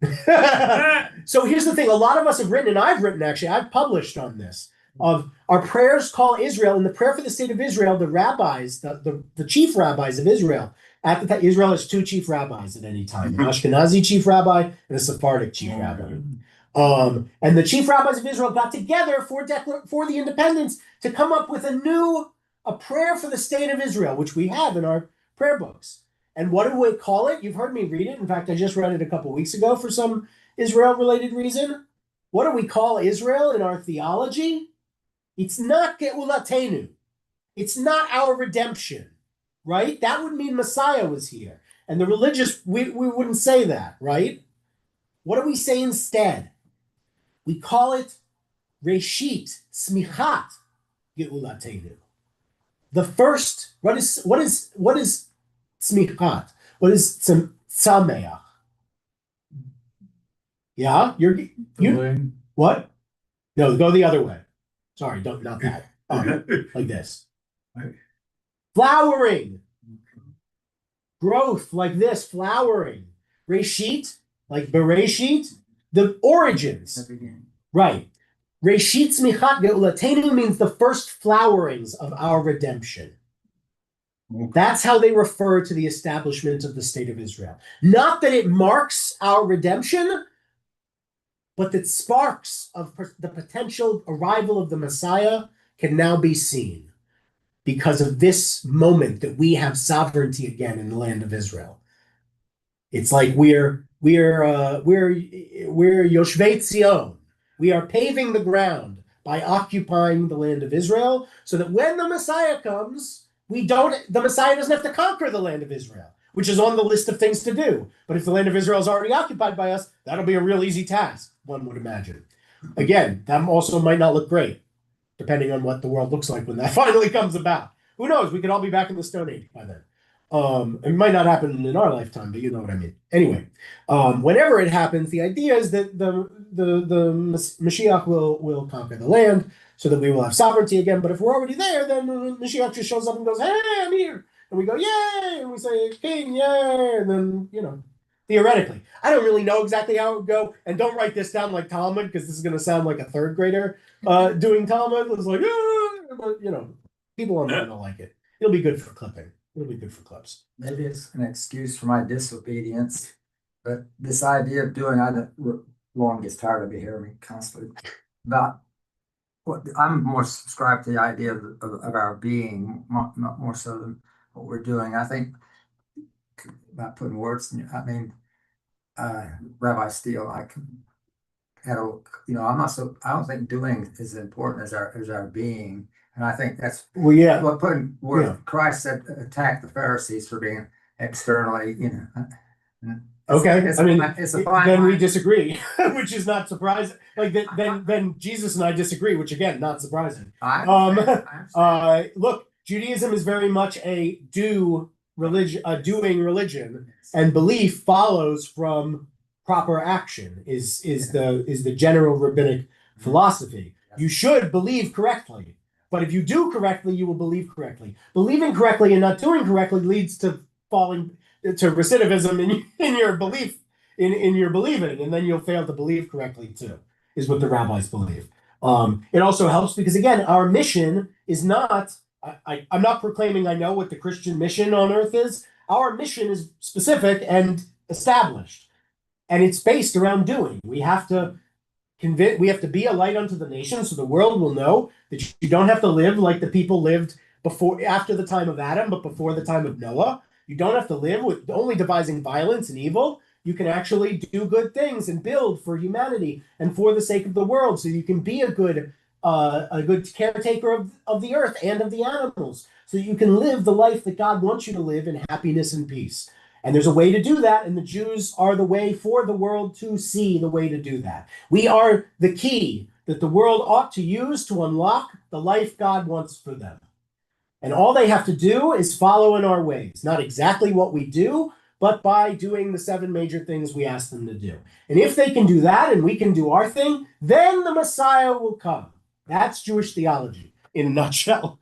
So here's the thing. A lot of us have written, and I've written actually, I've published on this, of our prayers call Israel, in the prayer for the state of Israel, the rabbis, the chief rabbis of Israel, at the time, Israel has two chief rabbis at any time, an Ashkenazi chief rabbi and a Sephardic chief rabbi. And the chief rabbis of Israel got together for the independence to come up with a prayer for the state of Israel, which we have in our prayer books. And what do we call it? You've heard me read it. In fact, I just read it a couple weeks ago for some Israel-related reason. What do we call Israel in our theology? It's not Geulatenu. It's not our redemption, right? That would mean Messiah was here. And the religious, we wouldn't say that, right? What do we say instead? We call it Reshit, Smichat Geulatenu. The first, what is tzmichat. What is tzameach? Yeah, you Delaying. what? No, go the other way. Sorry, not that. Like this. Right. Flowering. Growth like this, flowering. Reshit, like Bereshit, the origins. Right. Reshit tzmichat geulatenu means the first flowerings of our redemption. Okay. That's how they refer to the establishment of the state of Israel. Not that it marks our redemption, but that sparks of the potential arrival of the Messiah can now be seen because of this moment that we have sovereignty again in the land of Israel. It's like we're Yoshvei Tzion. We are paving the ground by occupying the land of Israel, so that when the Messiah comes, the Messiah doesn't have to conquer the land of Israel, which is on the list of things to do. But if the land of Israel is already occupied by us, that'll be a real easy task, one would imagine. Again, that also might not look great, depending on what the world looks like when that finally comes about. Who knows? We could all be back in the Stone Age by then. It might not happen in our lifetime, but you know what I mean. Anyway, whenever it happens, the idea is that the Mashiach will conquer the land so that we will have sovereignty again. But if we're already there, then Mashiach just shows up and goes, "Hey, I'm here," and we go, "Yay!" and we say, "King, yay!" and then theoretically, I don't really know exactly how it would go, and don't write this down like Talmud because this is going to sound like a third grader doing Talmud. It's like, but people online will like it. It'll be good for clipping. It'll be good for clips. Maybe it's an excuse for my disobedience, but this idea of doing, Lauren gets tired of me hearing me constantly about what I'm more subscribed to the idea of our being, more so than what we're doing. I think about putting words in. I mean, Rabbi Steele, I don't think doing is as important as our being. And I think that's what Christ said, attack the Pharisees for being externally, Okay, it's I mean, it's a fine then we line. disagree, which is not surprising. Like then Jesus and I disagree, which again, not surprising. I understand. Look, Judaism is very much a doing religion, and belief follows from proper action. Is the general rabbinic philosophy. You should believe correctly. But if you do correctly, you will believe correctly. Believing correctly and not doing correctly leads to falling to recidivism in your belief, in your believing, and then you'll fail to believe correctly too, is what the rabbis believe. It also helps because, again, our mission is not, I'm not proclaiming I know what the Christian mission on earth is. Our mission is specific and established, and it's based around doing. We have to be a light unto the nation, so the world will know that you don't have to live like the people lived after the time of Adam, but before the time of Noah. You don't have to live with only devising violence and evil. You can actually do good things and build for humanity and for the sake of the world, so you can be a good caretaker of the earth and of the animals, so you can live the life that God wants you to live in happiness and peace. And there's a way to do that, and the Jews are the way for the world to see the way to do that. We are the key that the world ought to use to unlock the life God wants for them. And all they have to do is follow in our ways. Not exactly what we do, but by doing the 7 major things we ask them to do. And if they can do that and we can do our thing, then the Messiah will come. That's Jewish theology in a nutshell.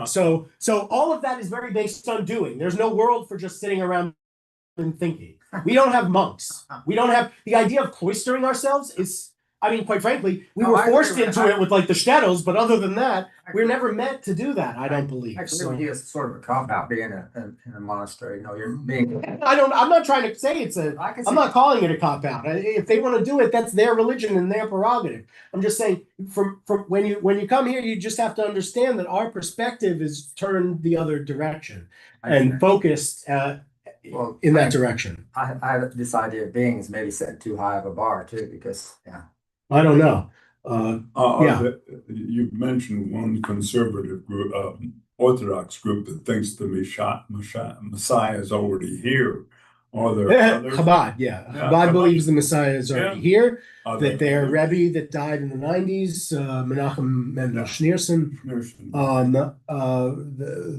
So all of that is very based on doing. There's no world for just sitting around and thinking. We don't have monks. We don't have the idea of cloistering ourselves is, I mean, quite frankly, we were forced into it with like the shtetls, but other than that, we're never meant to do that, I don't believe. Actually, it's sort of a cop-out being in a monastery. You're being. I'm not trying to say I'm not calling it a cop-out. If they want to do it, that's their religion and their prerogative. I'm just saying, from when you come here, you just have to understand that our perspective is turned the other direction and focused in that direction. I this idea of being is maybe setting too high of a bar too, because I don't know. You mentioned one conservative group, Orthodox group that thinks the Messiah is already here. Are there others? Chabad, Chabad believes the Messiah is already here. That their Rabbi that died in the 90s, Menachem Mendel Schneerson,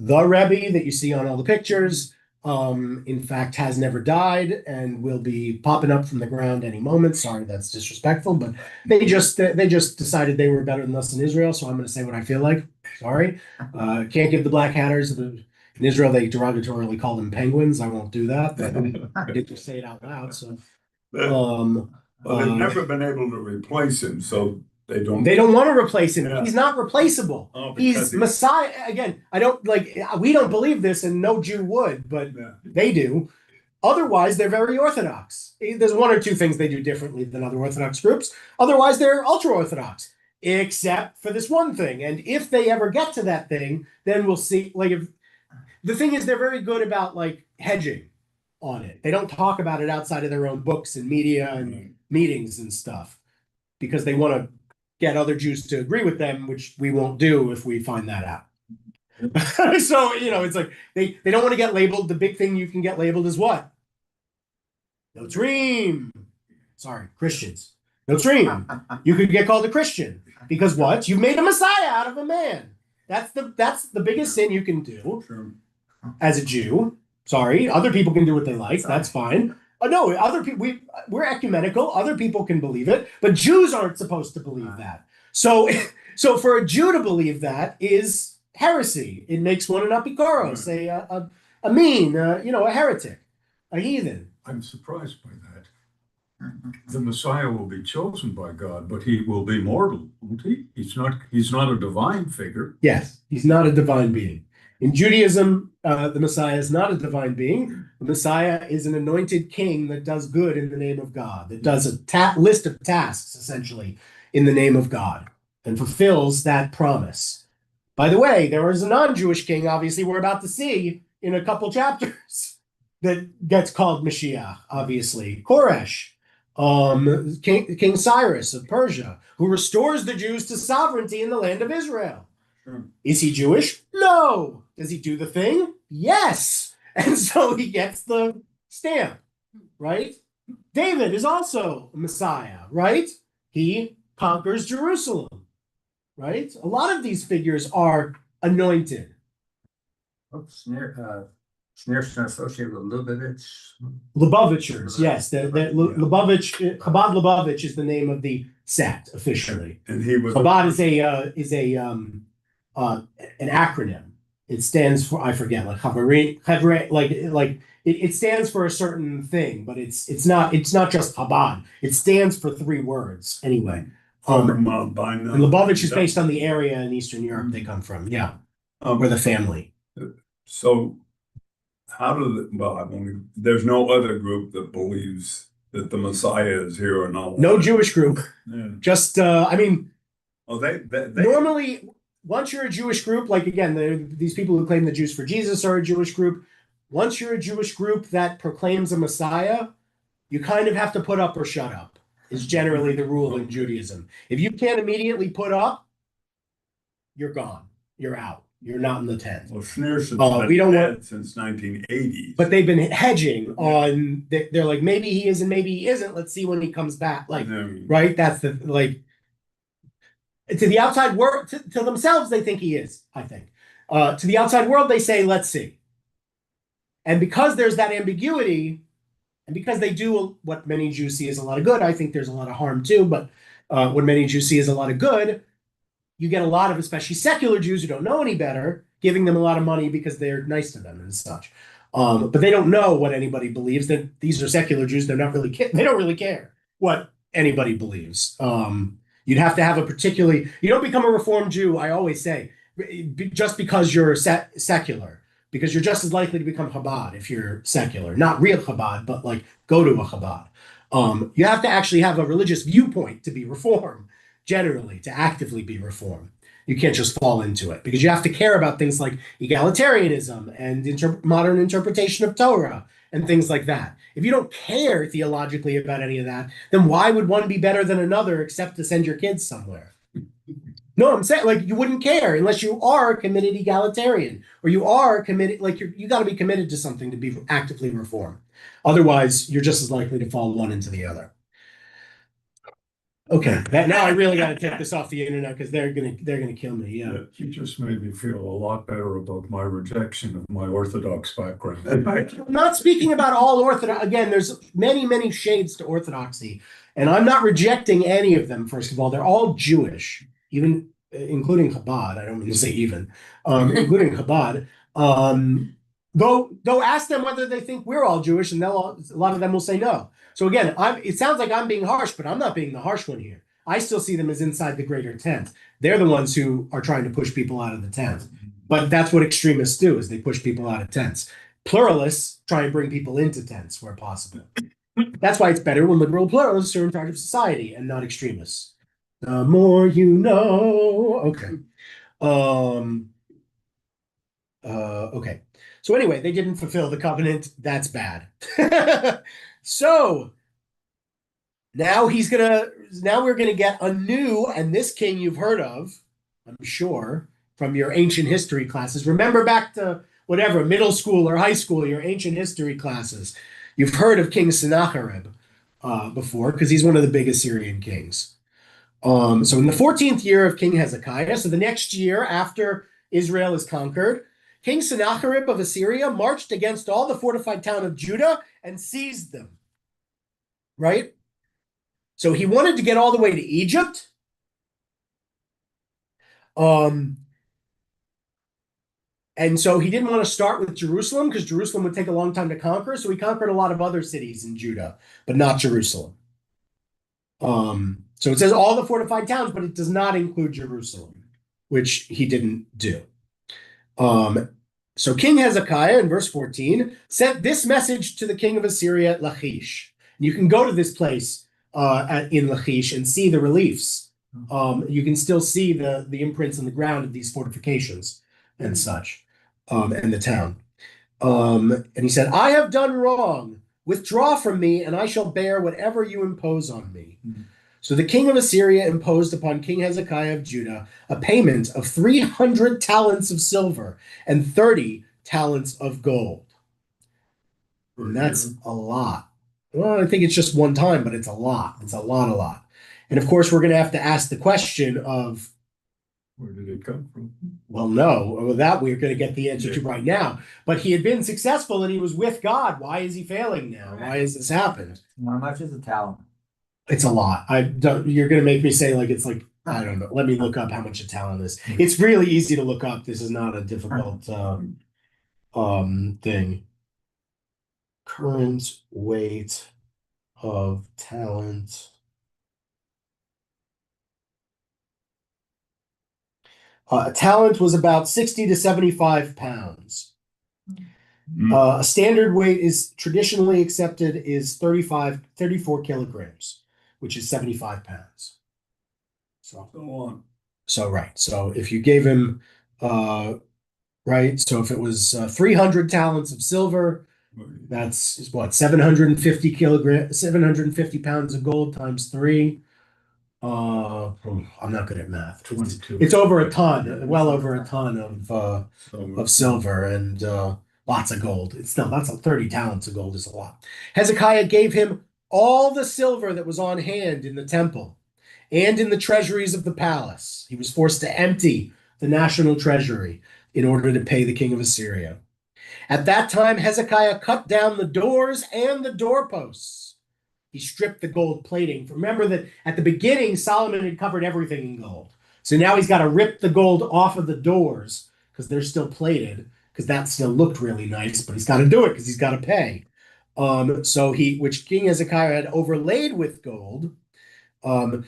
the Rabbi that you see on all the pictures, In fact, has never died and will be popping up from the ground any moment. Sorry, that's disrespectful, but they just decided they were better than us in Israel, so I'm going to say what I feel like. Sorry, can't give the Black Hatters. In Israel, they derogatorily call them penguins. I won't do that, but I did just say it out loud. So, Well, they've never been able to replace him, so they don't. They don't want to replace him. Yeah. He's not replaceable. Oh, He's Messiah. Again, I don't like, we don't believe this, and no Jew would, but Yeah. they do. Otherwise, they're very Orthodox. There's one or two things they do differently than other Orthodox groups. Otherwise, they're ultra-Orthodox, except for this one thing. And if they ever get to that thing, then we'll see. Like, if the thing is, they're very good about like hedging on it. They don't talk about it outside of their own books and media and meetings and stuff because they want to get other Jews to agree with them, which we won't do if we find that out. So, it's like they don't want to get labeled. The big thing you can get labeled is what? Notrim. Sorry, Christians. Notrim. You could get called a Christian because what? You've made a Messiah out of a man. That's the biggest sin you can do as a Jew. Sorry, other people can do what they like. That's fine. No, other people, we're ecumenical. Other people can believe it, but Jews aren't supposed to believe that. So for a Jew to believe that is heresy. It makes one an apikoros, a mean, a heretic, a heathen. I'm surprised by that. The Messiah will be chosen by God, but he will be mortal, won't he? He's not a divine figure. Yes, he's not a divine being. In Judaism, the Messiah is not a divine being. The Messiah is an anointed king that does good in the name of God, that does a list of tasks, essentially, in the name of God, and fulfills that promise. By the way, there is a non-Jewish king, obviously, we're about to see in a couple chapters, that gets called Mashiach, obviously. Koresh, King Cyrus of Persia, who restores the Jews to sovereignty in the land of Israel. Is he Jewish? No. Does he do the thing? Yes. And so he gets the stamp, right? David is also a Messiah, right? He conquers Jerusalem, right? A lot of these figures are anointed. Schneerson associated with Lubavitch. Lubavitchers, yes. Lubavitch, Chabad Lubavitch is the name of the sect officially. And he was Chabad is an acronym. It stands for, I forget, like Chavre, like it stands for a certain thing, but it's not just Chabad. It stands for 3 words anyway. And Lubavitch is based on the area in Eastern Europe they come from, yeah, or the family. So there's no other group that believes that the Messiah is here or not. No Jewish group. Yeah. Just, they normally, once you're a Jewish group, like again, these people who claim the Jews for Jesus are a Jewish group. Once you're a Jewish group that proclaims a Messiah, you kind of have to put up or shut up, is generally the rule in Judaism. If you can't immediately put up, you're gone. You're out. You're not in the tent. Well, Schneerson's been dead since 1980s. But they've been hedging on, they're like, maybe he is and maybe he isn't. Let's see when he comes back. Like, right? That's the, like, to the outside world, to themselves, they think he is, I think. To the outside world, they say, let's see. And because there's that ambiguity, and because they do what many Jews see as a lot of good, I think there's a lot of harm too, but what many Jews see as a lot of good, you get a lot of, especially secular Jews who don't know any better, giving them a lot of money because they're nice to them and such. But they don't know what anybody believes. That these are secular Jews. They don't really care what anybody believes. You'd have to have you don't become a Reformed Jew, I always say, just because you're secular, because you're just as likely to become Chabad if you're secular. Not real Chabad, but like go to a Chabad. You have to actually have a religious viewpoint to be Reformed, generally, to actively be Reformed. You can't just fall into it because you have to care about things like egalitarianism and modern interpretation of Torah and things like that. If you don't care theologically about any of that, then why would one be better than another except to send your kids somewhere? No, I'm saying, like, you wouldn't care unless you are a committed egalitarian or you are committed, like, you got to be committed to something to be actively Reformed. Otherwise, you're just as likely to fall one into the other. Okay, now I really got to take this off the internet because they're gonna kill me. Yeah. You just made me feel a lot better about my rejection of my Orthodox background. I'm not speaking about all Orthodox. Again, there's many shades to Orthodoxy, and I'm not rejecting any of them. First of all, they're all Jewish, even including Chabad. I don't mean to say even, including Chabad. Go ask them whether they think we're all Jewish, and a lot of them will say no. So again, it sounds like I'm being harsh, but I'm not being the harsh one here. I still see them as inside the greater tent. They're the ones who are trying to push people out of the tent. But that's what extremists do, is they push people out of tents. Pluralists try and bring people into tents where possible. That's why it's better when liberal pluralists are in charge of society and not extremists. The more you know. Okay. Okay. So anyway, they didn't fulfill the covenant. That's bad. So now we're gonna get a new, and this king you've heard of, I'm sure, from your ancient history classes. Remember back to whatever, middle school or high school, your ancient history classes. You've heard of King Sennacherib before, because he's one of the big Assyrian kings. So in the 14th year of King Hezekiah, so the next year after Israel is conquered, King Sennacherib of Assyria marched against all the fortified town of Judah and seized them. Right? So he wanted to get all the way to Egypt. And so he didn't want to start with Jerusalem because Jerusalem would take a long time to conquer. So he conquered a lot of other cities in Judah, but not Jerusalem. So it says all the fortified towns, but it does not include Jerusalem, which he didn't do. So King Hezekiah, in verse 14, sent this message to the king of Assyria at Lachish. You can go to this place in Lachish and see the reliefs. You can still see the imprints in the ground of these fortifications and such, and the town. And he said, I have done wrong. Withdraw from me, and I shall bear whatever you impose on me. Mm-hmm. So the king of Assyria imposed upon King Hezekiah of Judah a payment of 300 talents of silver and 30 talents of gold. And that's a lot. Well, I think it's just one time, but it's a lot. It's a lot. And of course, we're going to have to ask the question of, where did it come from? Well, no, that we're going to get the answer to right now. But he had been successful and he was with God. Why is he failing now? Why has this happened? How much is a talent? It's a lot. You're going to make me say like it's like, I don't know. Let me look up how much a talent is. It's really easy to look up. This is not a difficult thing. Current weight of talent. A talent was about 60 to 75 pounds. A standard weight is traditionally accepted is 34 kilograms, which is 75 pounds. So right. So if you gave him, right. So if it was 300 talents of silver, that's what, 750 kilograms, 750 pounds of gold times 3. I'm not good at math. It's over a ton, well over a ton of silver and lots of gold. That's 30 talents of gold is a lot. Hezekiah gave him all the silver that was on hand in the temple and in the treasuries of the palace. He was forced to empty the national treasury in order to pay the king of Assyria. At that time, Hezekiah cut down the doors and the doorposts. He stripped the gold plating. Remember that at the beginning, Solomon had covered everything in gold. So now he's got to rip the gold off of the doors because they're still plated, because that still looked really nice, but he's got to do it because he's got to pay. Which King Hezekiah had overlaid with gold.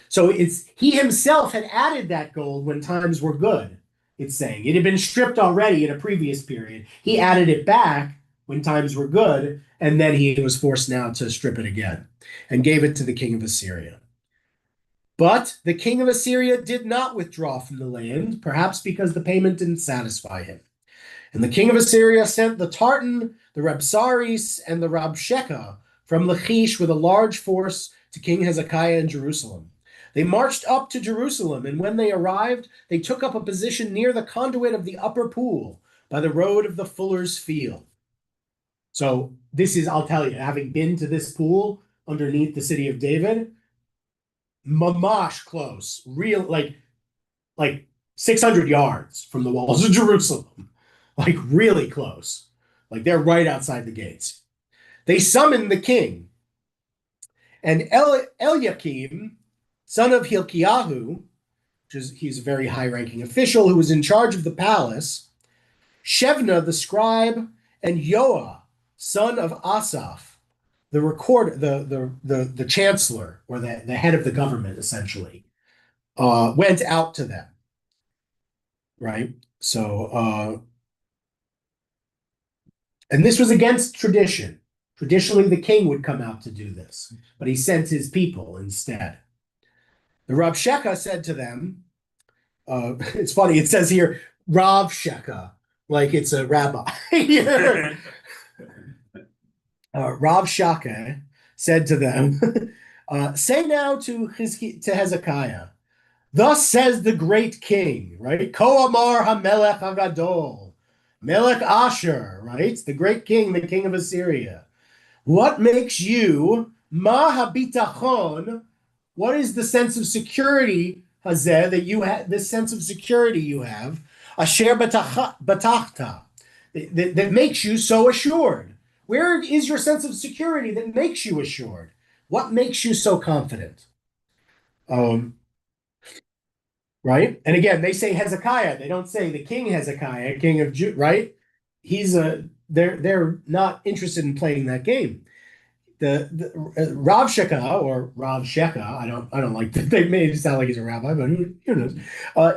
So he himself had added that gold when times were good. It's saying it had been stripped already in a previous period. He added it back when times were good, and then he was forced now to strip it again and gave it to the king of Assyria. But the king of Assyria did not withdraw from the land, perhaps because the payment didn't satisfy him. And the king of Assyria sent the Tartan, the Rabsaris, and the Rabshakeh from Lachish with a large force to King Hezekiah in Jerusalem. They marched up to Jerusalem, and when they arrived, they took up a position near the conduit of the upper pool by the road of the fuller's field. So this is, I'll tell you, having been to this pool underneath the city of David, mamash close, real like 600 yards from the walls of Jerusalem, like really close. Like they're right outside the gates. They summoned the king. And Eliakim, son of Hilkiyahu, he's a very high-ranking official who was in charge of the palace, Shevna, the scribe, and Yoah, son of Asaph, the recorder, the chancellor, or the head of the government, essentially, went out to them. Right? So, and this was against tradition. Traditionally, the king would come out to do this, but he sent his people instead. The Rav Sheka said to them, it's funny, it says here, Rav Sheka, like it's a rabbi. Rav Sheka said to them, say now to Hezekiah, thus says the great king, right? Ko amar hamelech hagadol, Melech Asher, right? The great king, the king of Assyria. What makes you, ma habitachon, what is the sense of security, hazeh, that you have, this sense of security you have, asher batachta, that makes you so assured? Where is your sense of security that makes you assured? What makes you so confident? Right? And again, they say Hezekiah. They don't say the king Hezekiah, king of Judah, right? They're not interested in playing that game. The Rav Sheka or Rav Sheka, I don't like that. They made it sound like he's a rabbi, but who knows?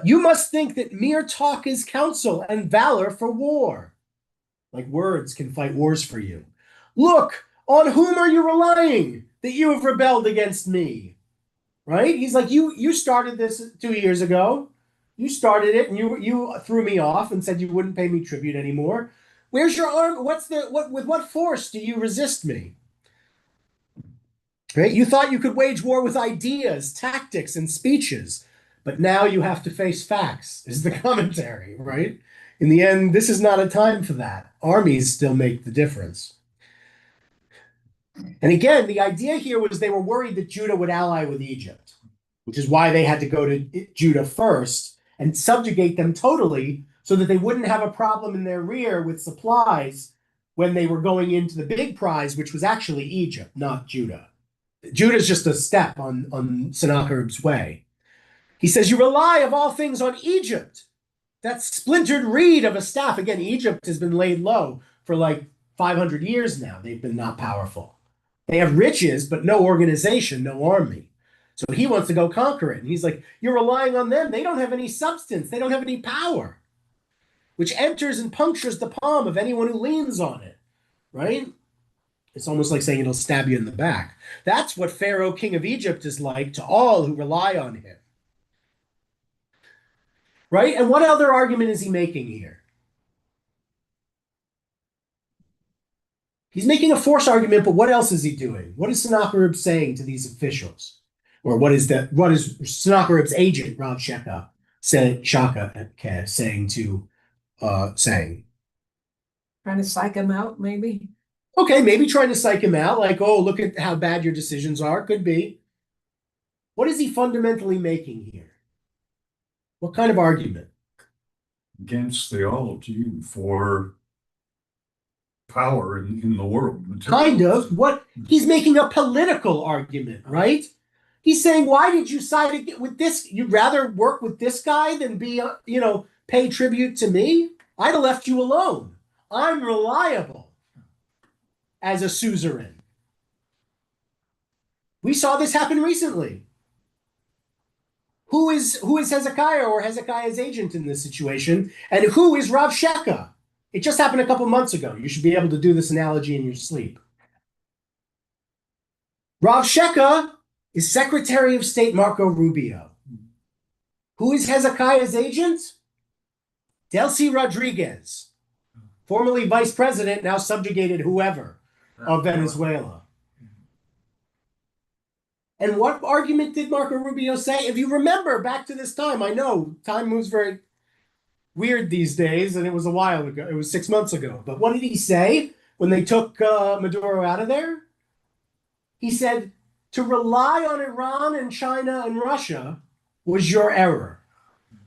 You must think that mere talk is counsel and valor for war. Like words can fight wars for you. Look, on whom are you relying that you have rebelled against me? Right? He's like, you started this 2 years ago. You started it, and you threw me off and said you wouldn't pay me tribute anymore. Where's your arm? With what force do you resist me? Right? You thought you could wage war with ideas, tactics, and speeches, but now you have to face facts, is the commentary, right? In the end, this is not a time for that. Armies still make the difference. And again, the idea here was they were worried that Judah would ally with Egypt, which is why they had to go to Judah first and subjugate them totally so that they wouldn't have a problem in their rear with supplies when they were going into the big prize, which was actually Egypt, not Judah. Judah's just a step on Sennacherib's way. He says, you rely of all things on Egypt, that splintered reed of a staff. Again, Egypt has been laid low for like 500 years now. They've been not powerful. They have riches, but no organization, no army. So he wants to go conquer it. And he's like, you're relying on them. They don't have any substance. They don't have any power, which enters and punctures the palm of anyone who leans on it, right? It's almost like saying it'll stab you in the back. That's what Pharaoh, king of Egypt, is like to all who rely on him. Right? And what other argument is he making here? He's making a force argument, but what else is he doing? What is Sennacherib saying to these officials? Or what is Sennacherib's agent, Rav Sheka, saying to saying? Trying to psych him out, maybe? Okay, maybe trying to psych him out, like, oh, look at how bad your decisions are. Could be. What is he fundamentally making here? What kind of argument? Against theology for power in the world. Kind of. What he's making a political argument, right? He's saying, why did you side with this? You'd rather work with this guy than be, pay tribute to me? I'd have left you alone. I'm reliable as a suzerain. We saw this happen recently. Who is Hezekiah or Hezekiah's agent in this situation? And who is Rav Sheka? It just happened a couple months ago. You should be able to do this analogy in your sleep. Rav Sheka is Secretary of State Marco Rubio. Who is Hezekiah's agent? Delcy Rodriguez, formerly vice president, now subjugated whoever of Venezuela. And what argument did Marco Rubio say? If you remember back to this time, I know time moves very weird these days, and it was a while ago. It was 6 months ago. But what did he say when they took Maduro out of there? He said, To rely on Iran and China and Russia was your error.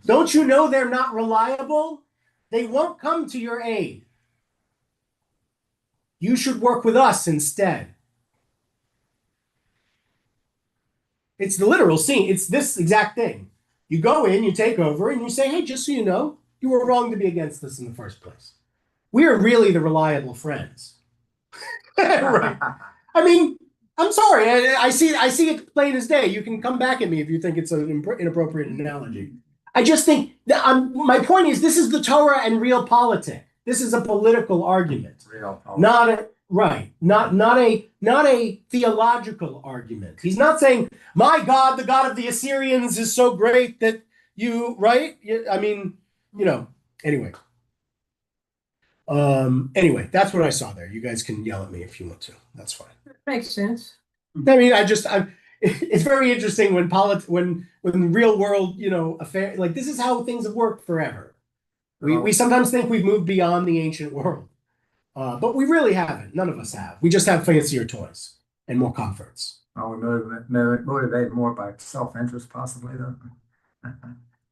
Don't you know they're not reliable? They won't come to your aid. You should work with us instead. It's the literal scene. It's this exact thing. You go in, you take over, and you say, hey, just so you know, you were wrong to be against this in the first place. We are really the reliable friends. Right. I mean, I'm sorry. I see it plain as day. You can come back at me if you think it's an inappropriate analogy. I just think that my point is this is the Torah and real politics. This is a political argument, not a theological argument. He's not saying, my God, the God of the Assyrians is so great that you, right? I mean, anyway. Anyway, that's what I saw there. You guys can yell at me if you want to. That's fine. Makes sense. I mean, it's very interesting when when real world, affair, like this is how things have worked forever. We sometimes think we've moved beyond the ancient world, but we really haven't. None of us have. We just have fancier toys and more comforts. Are we motivated more by self-interest, possibly, though?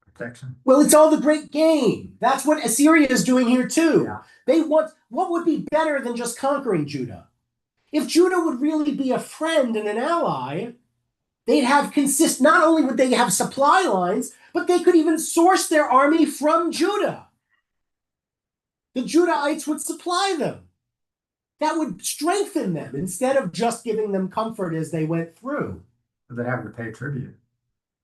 Protection. Well, it's all the great game. That's what Assyria is doing here too. Yeah. They want what would be better than just conquering Judah? If Judah would really be a friend and an ally, they'd have not only would they have supply lines, but they could even source their army from Judah. The Judahites would supply them. That would strengthen them instead of just giving them comfort as they went through. But they're having to pay tribute.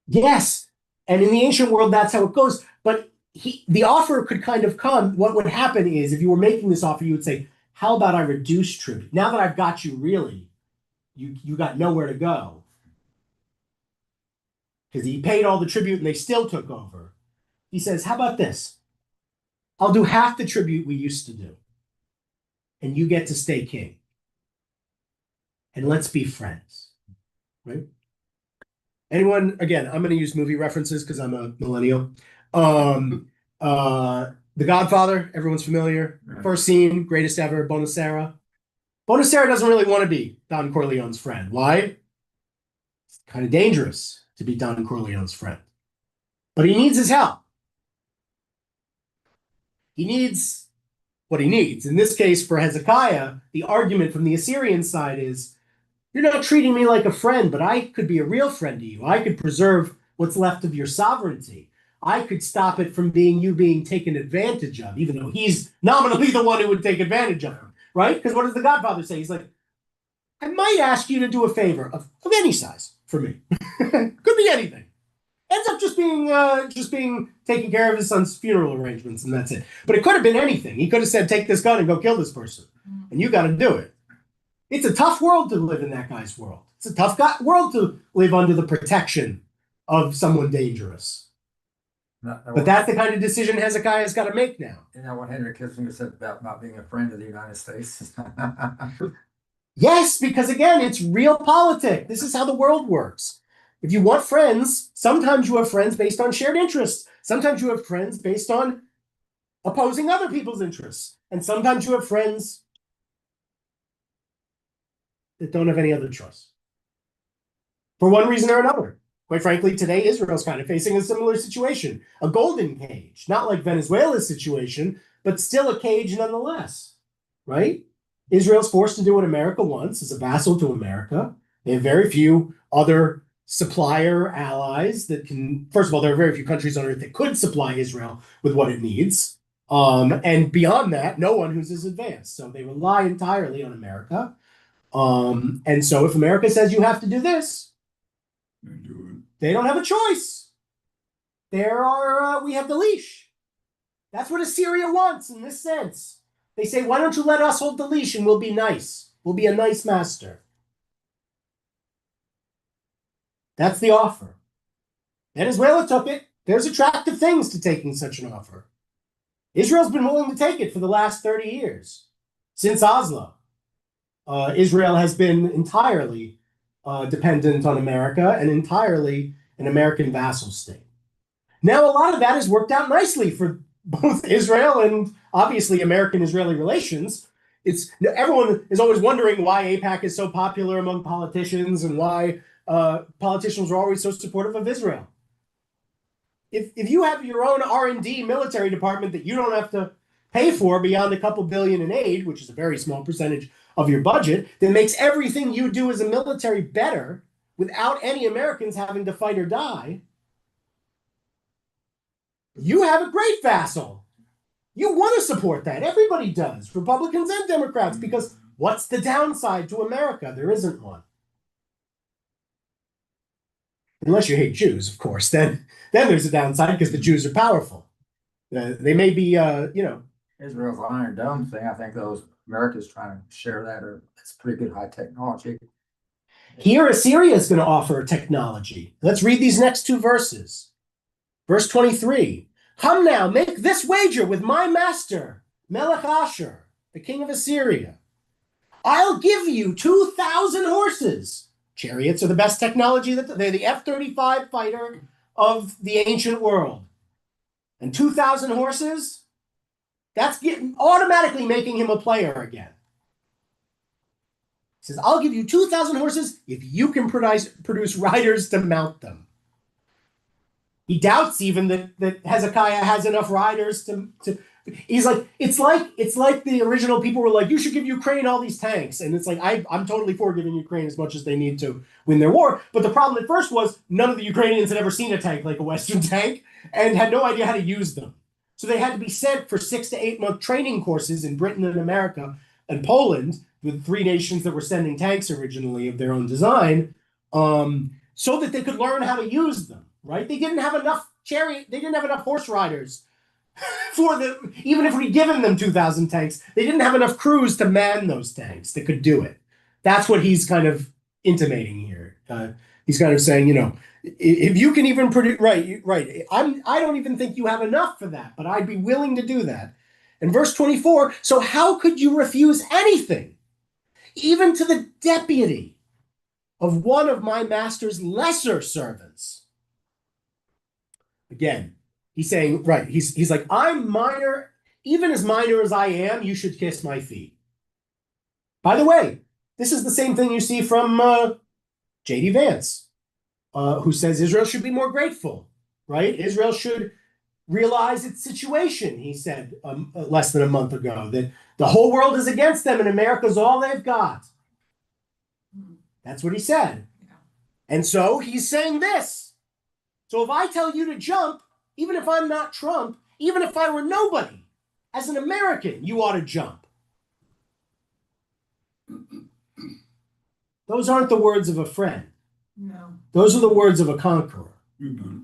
Yes. And in the ancient world, that's how it goes. But the offer could kind of come. What would happen is if you were making this offer, you would say, how about I reduce tribute? Now that I've got you, really, you got nowhere to go. Because he paid all the tribute and they still took over. He says, how about this? I'll do half the tribute we used to do. And you get to stay king. And let's be friends. Right? Anyone, again, I'm going to use movie references because I'm a millennial. The Godfather, everyone's familiar. Right. First scene, greatest ever, Bonacera. Bonacera doesn't really want to be Don Corleone's friend. Why? It's kind of dangerous to be Don Corleone's friend. But he needs his help. He needs what he needs. In this case, for Hezekiah, the argument from the Assyrian side is, you're not treating me like a friend, but I could be a real friend to you. I could preserve what's left of your sovereignty. I could stop it from you being taken advantage of, even though he's nominally the one who would take advantage of him, right? Because what does the Godfather say? He's like, I might ask you to do a favor of any size for me. Could be anything. Ends up just being taking care of his son's funeral arrangements, and that's it. But it could have been anything. He could have said, take this gun and go kill this person. And you got to do it. It's a tough world to live in that guy's world. It's a tough world to live under the protection of someone dangerous. But that's the kind of decision Hezekiah's got to make now. You know what Henry Kissinger said about not being a friend of the United States? Yes, because again, it's real politics. This is how the world works. If you want friends, sometimes you have friends based on shared interests. Sometimes you have friends based on opposing other people's interests. And sometimes you have friends that don't have any other choice. For one reason or another. Quite frankly, today Israel's kind of facing a similar situation. A golden cage. Not like Venezuela's situation, but still a cage nonetheless. Right? Israel's forced to do what America wants as a vassal to America. They have very few other supplier allies that can, first of all, there are very few countries on earth that could supply Israel with what it needs. And beyond that, no one who's as advanced. So they rely entirely on America. And so if America says you have to do this, they don't have a choice. We have the leash. That's what Assyria wants in this sense. They say, why don't you let us hold the leash and we'll be nice. We'll be a nice master. That's the offer. Venezuela took it. There's attractive things to taking such an offer. Israel's been willing to take it for the last 30 years. Since Oslo, Israel has been entirely dependent on America and entirely an American vassal state. Now, a lot of that has worked out nicely for both Israel and obviously American-Israeli relations. everyone is always wondering why AIPAC is so popular among politicians and why politicians are always so supportive of Israel. If you have your own R&D military department that you don't have to pay for beyond a couple billion in aid, which is a very small percentage of your budget, that makes everything you do as a military better without any Americans having to fight or die, you have a great vassal. You want to support that. Everybody does, Republicans and Democrats, because what's the downside to America? There isn't one. Unless you hate Jews, of course, then there's a downside because the Jews are powerful. They may be, Israel's Iron Dome thing, I think America's trying to share that, or it's pretty good high technology. Here, Assyria is going to offer technology. Let's read these next two verses. Verse 23. Come now, make this wager with my master, Melech Asher, the king of Assyria. I'll give you 2,000 horses. Chariots are the best technology. They're the F-35 fighter of the ancient world. And 2,000 horses, that's automatically making him a player again. He says, I'll give you 2,000 horses if you can produce riders to mount them. He doubts even that Hezekiah has enough riders to he's like, it's like the original people were like, you should give Ukraine all these tanks. And it's like, I'm totally for giving Ukraine as much as they need to win their war. But the problem at first was none of the Ukrainians had ever seen a tank like a Western tank and had no idea how to use them. So they had to be sent for 6 to 8 month training courses in Britain and America and Poland, the three nations that were sending tanks originally of their own design, so that they could learn how to use them. Right? They didn't have enough they didn't have enough horse riders for them. Even if we'd given them 2,000 tanks, they didn't have enough crews to man those tanks that could do it. That's what he's kind of intimating here. He's kind of saying, if you can even produce, right. I don't even think you have enough for that, but I'd be willing to do that. And verse 24, so how could you refuse anything, even to the deputy of one of my master's lesser servants? Again, he's saying, right, he's like, I'm minor, even as minor as I am, you should kiss my feet. By the way, this is the same thing you see from J.D. Vance, who says Israel should be more grateful, right? Israel should realize its situation, he said less than a month ago, that the whole world is against them and America's all they've got. That's what he said. Yeah. And so he's saying this. So if I tell you to jump, even if I'm not Trump, even if I were nobody, as an American, you ought to jump. Those aren't the words of a friend. No. Those are the words of a conqueror. Mm-hmm.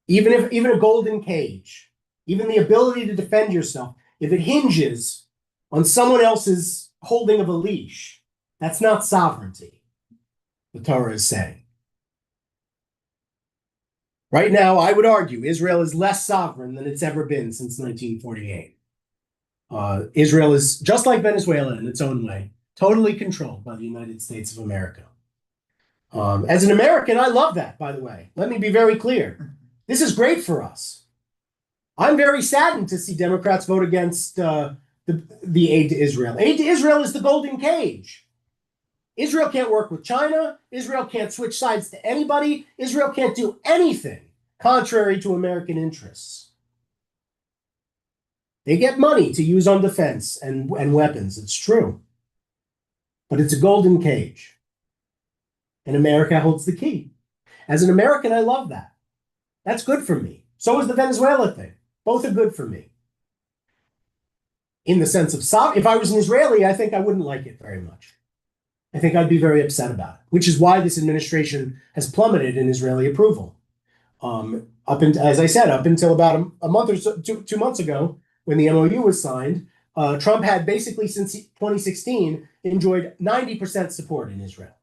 Even a golden cage, even the ability to defend yourself, if it hinges on someone else's holding of a leash, that's not sovereignty. The Torah is saying. Right now, I would argue Israel is less sovereign than it's ever been since 1948. Israel is, just like Venezuela in its own way, totally controlled by the United States of America. As an American, I love that, by the way. Let me be very clear. This is great for us. I'm very saddened to see Democrats vote against the aid to Israel. Aid to Israel is the golden cage. Israel can't work with China. Israel can't switch sides to anybody. Israel can't do anything contrary to American interests. They get money to use on defense and weapons. It's true. But it's a golden cage. And America holds the key. As an American, I love that. That's good for me. So is the Venezuela thing. Both are good for me. In the sense of, if I was an Israeli, I think I wouldn't like it very much. I think I'd be very upset about it, which is why this administration has plummeted in Israeli approval. As I said, up until about a month or so, 2 months ago, when the MOU was signed, Trump had basically since 2016 enjoyed 90% support in Israel.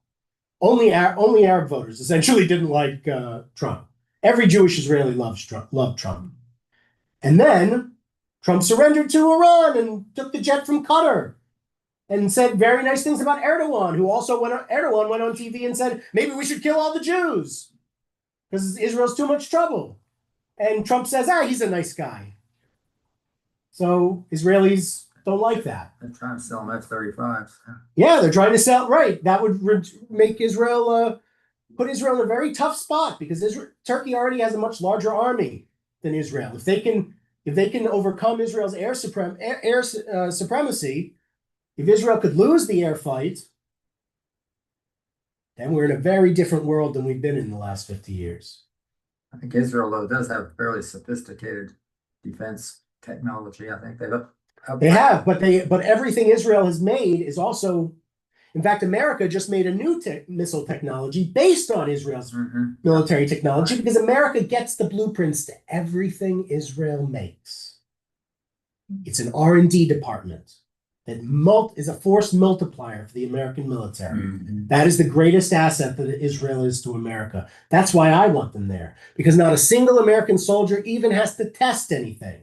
Only Arab voters essentially didn't like Trump. Every Jewish Israeli loved Trump. And then Trump surrendered to Iran and took the jet from Qatar and said very nice things about Erdogan, who also went on TV and said, maybe we should kill all the Jews because Israel's too much trouble. And Trump says, he's a nice guy. So Israelis don't like that. They're trying to sell them F-35s. Yeah, they're trying to sell, right. That would make Israel, put Israel in a very tough spot because Turkey already has a much larger army than Israel. If they can overcome Israel's air supremacy, if Israel could lose the air fight, then we're in a very different world than we've been in the last 50 years. I think Israel, though, does have fairly sophisticated defense technology. I think They have, but everything Israel has made is also, in fact, America just made a new missile technology based on Israel's military technology because America gets the blueprints to everything Israel makes. It's an R&D department that is a force multiplier for the American military. That is the greatest asset that Israel is to America. That's why I want them there, because not a single American soldier even has to test anything.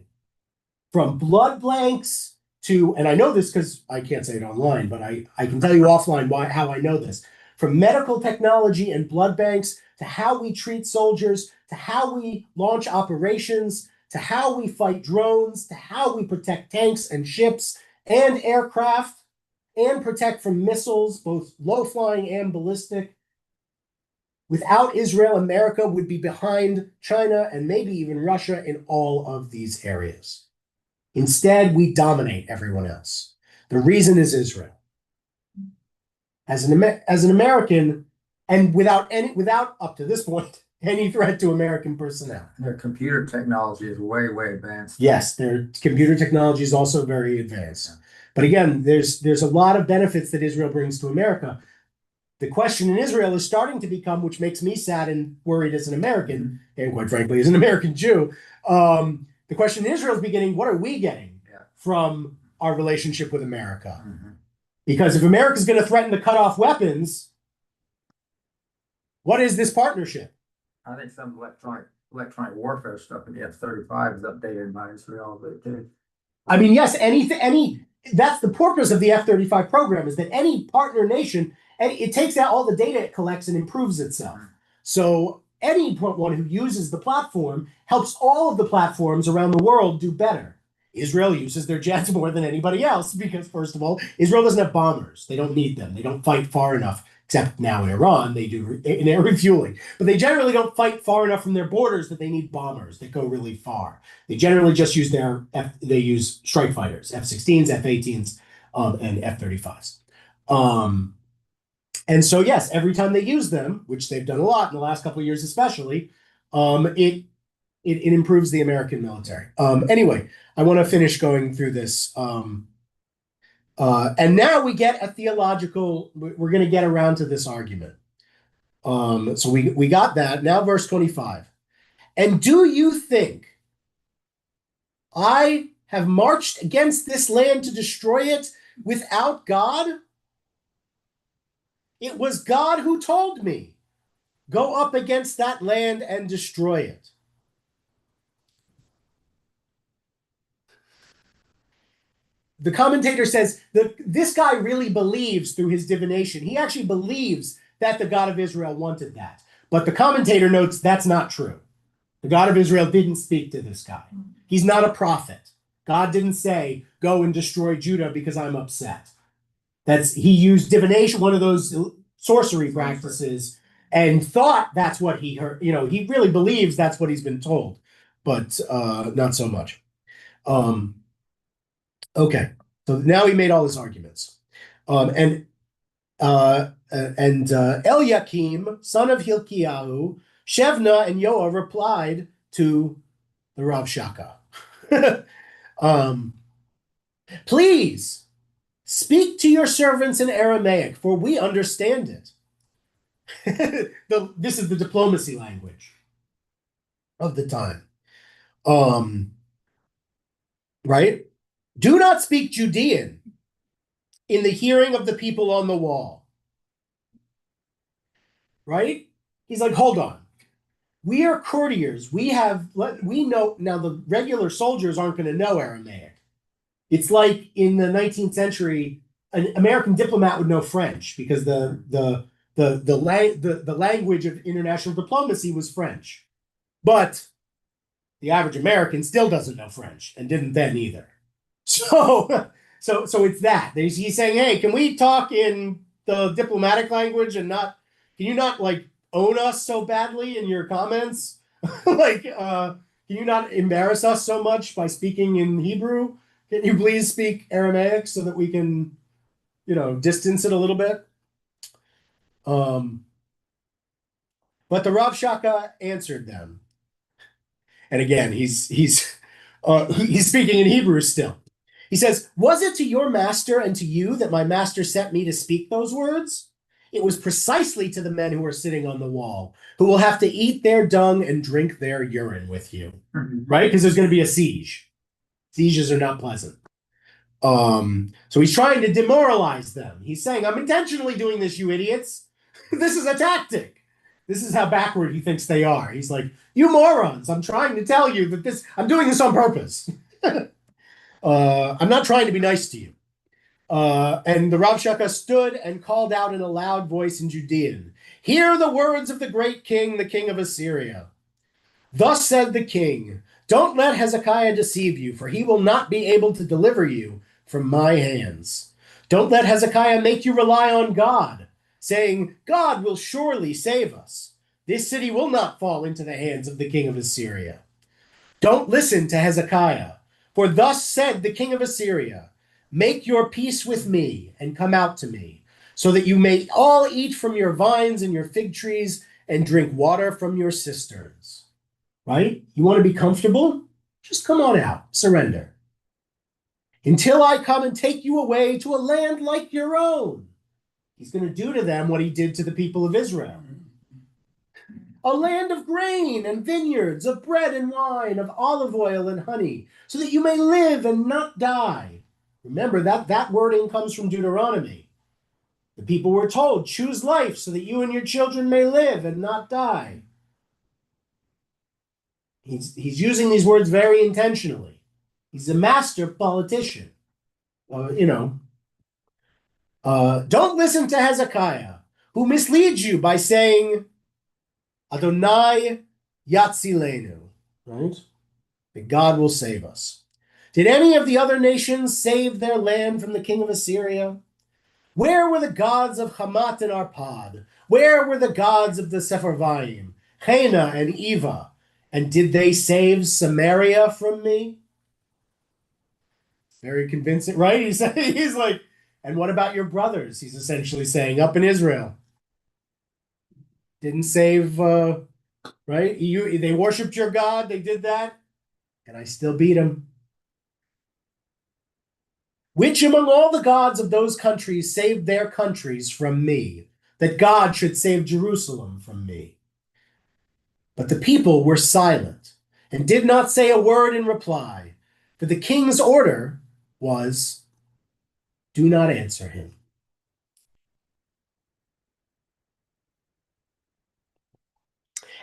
From blood blanks to, and I know this because I can't say it online, but I can tell you offline how I know this. From medical technology and blood banks to how we treat soldiers, to how we launch operations, to how we fight drones, to how we protect tanks and ships and aircraft and protect from missiles, both low-flying and ballistic. Without Israel, America would be behind China and maybe even Russia in all of these areas. Instead, we dominate everyone else. The reason is Israel. As an American, and without up to this point, any threat to American personnel. Their computer technology is way, way advanced. Yes, their computer technology is also very advanced. But again, there's a lot of benefits that Israel brings to America. The question in Israel is starting to become, which makes me sad and worried as an American, and quite frankly, as an American Jew, the question in Israel is beginning, what are we getting from our relationship with America? Because if America is going to threaten to cut off weapons, what is this partnership? I think some electronic warfare stuff in the F-35 is updated by Israel. I mean, yes, that's the purpose of the F-35 program, is that any partner nation, it takes out all the data it collects and improves itself. So anyone who uses the platform helps all of the platforms around the world do better. Israel uses their jets more than anybody else because, first of all, Israel doesn't have bombers. They don't need them. They don't fight far enough, except now in Iran, they do in air refueling. But they generally don't fight far enough from their borders that they need bombers that go really far. They generally just use they use strike fighters, F-16s, F-18s, and F-35s. And so, yes, every time they use them, which they've done a lot in the last couple of years especially, it improves the American military. Anyway, I want to finish going through this. And now we get a theological, we're going to get around to this argument. So we got that. Now verse 25. And do you think I have marched against this land to destroy it without God? It was God who told me, go up against that land and destroy it. The commentator says this guy really believes through his divination. He actually believes that the God of Israel wanted that. But the commentator notes that's not true. The God of Israel didn't speak to this guy. He's not a prophet. God didn't say, go and destroy Judah because I'm upset. He used divination, one of those sorcery practices, and thought that's what he heard. He really believes that's what he's been told, but not so much. Okay, so now he made all his arguments. And Eliakim, son of Hilkiyahu, Shevna, and Yoah replied to the Rav Shaka. Please speak to your servants in Aramaic, for we understand it. This is the diplomacy language of the time. Right? Do not speak Judean in the hearing of the people on the wall. Right? He's like, hold on. We are courtiers. We know now the regular soldiers aren't going to know Aramaic. It's like in the 19th century, an American diplomat would know French because the language of international diplomacy was French. But the average American still doesn't know French and didn't then either. So it's that. He's saying, hey, can we talk in the diplomatic language and not, can you not like own us so badly in your comments? Like, can you not embarrass us so much by speaking in Hebrew? Can you please speak Aramaic so that we can, distance it a little bit? But the Rav Shaka answered them. And again, he's speaking in Hebrew still. He says, was it to your master and to you that my master sent me to speak those words? It was precisely to the men who are sitting on the wall, who will have to eat their dung and drink their urine with you, right? Because there's going to be a siege. Sieges are not pleasant. So he's trying to demoralize them. He's saying, I'm intentionally doing this, you idiots. This is a tactic. This is how backward he thinks they are. He's like, you morons, I'm trying to tell you that I'm doing this on purpose. I'm not trying to be nice to you. And the Rav Shaka stood and called out in a loud voice in Judean, hear the words of the great king, the king of Assyria. Thus said the king, don't let Hezekiah deceive you, for he will not be able to deliver you from my hands. Don't let Hezekiah make you rely on God, saying, God will surely save us. This city will not fall into the hands of the king of Assyria. Don't listen to Hezekiah, for thus said the king of Assyria, make your peace with me and come out to me, so that you may all eat from your vines and your fig trees and drink water from your cisterns. Right? You want to be comfortable? Just come on out, surrender. Until I come and take you away to a land like your own. He's going to do to them what he did to the people of Israel. A land of grain and vineyards, of bread and wine, of olive oil and honey, so that you may live and not die. Remember, that wording comes from Deuteronomy. The people were told, choose life so that you and your children may live and not die. He's using these words very intentionally. He's a master politician. Don't listen to Hezekiah, who misleads you by saying, Adonai Yatzilenu, right? That God will save us. Did any of the other nations save their land from the king of Assyria? Where were the gods of Hamat and Arpad? Where were the gods of the Sepharvaim, Hena and Eva? And did they save Samaria from me? Very convincing, right? He's like, and what about your brothers? He's essentially saying, up in Israel. Didn't save, right? They worshipped your God, they did that, and I still beat them. Which among all the gods of those countries saved their countries from me, that God should save Jerusalem from me? But the people were silent and did not say a word in reply, for the king's order was, do not answer him.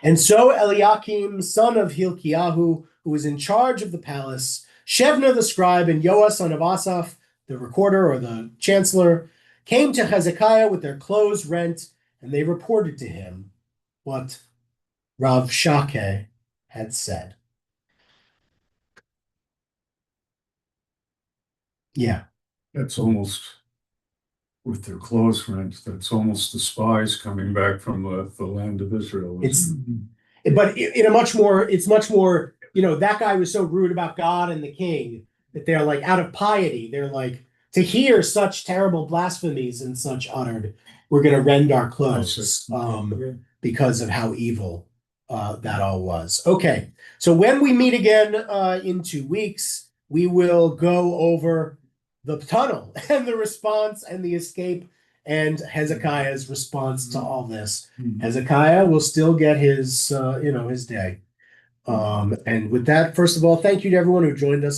And so Eliakim, son of Hilkiah, who was in charge of the palace, Shebna the scribe, and Yoah, son of Asaph, the recorder or the chancellor, came to Hezekiah with their clothes rent, and they reported to him what Rav Shaka had said. Yeah. That's almost, with their clothes rent, that's almost the spies coming back from the land of Israel. But in a much more, it's much more, that guy was so rude about God and the king that they're like, out of piety, they're like, to hear such terrible blasphemies and such uttered, we're going to rend our clothes because of how evil that all was. Okay, so when we meet again in 2 weeks, we will go over the tunnel and the response and the escape and Hezekiah's response to all this. Hezekiah will still get his, his day. And with that, first of all, thank you to everyone who joined us.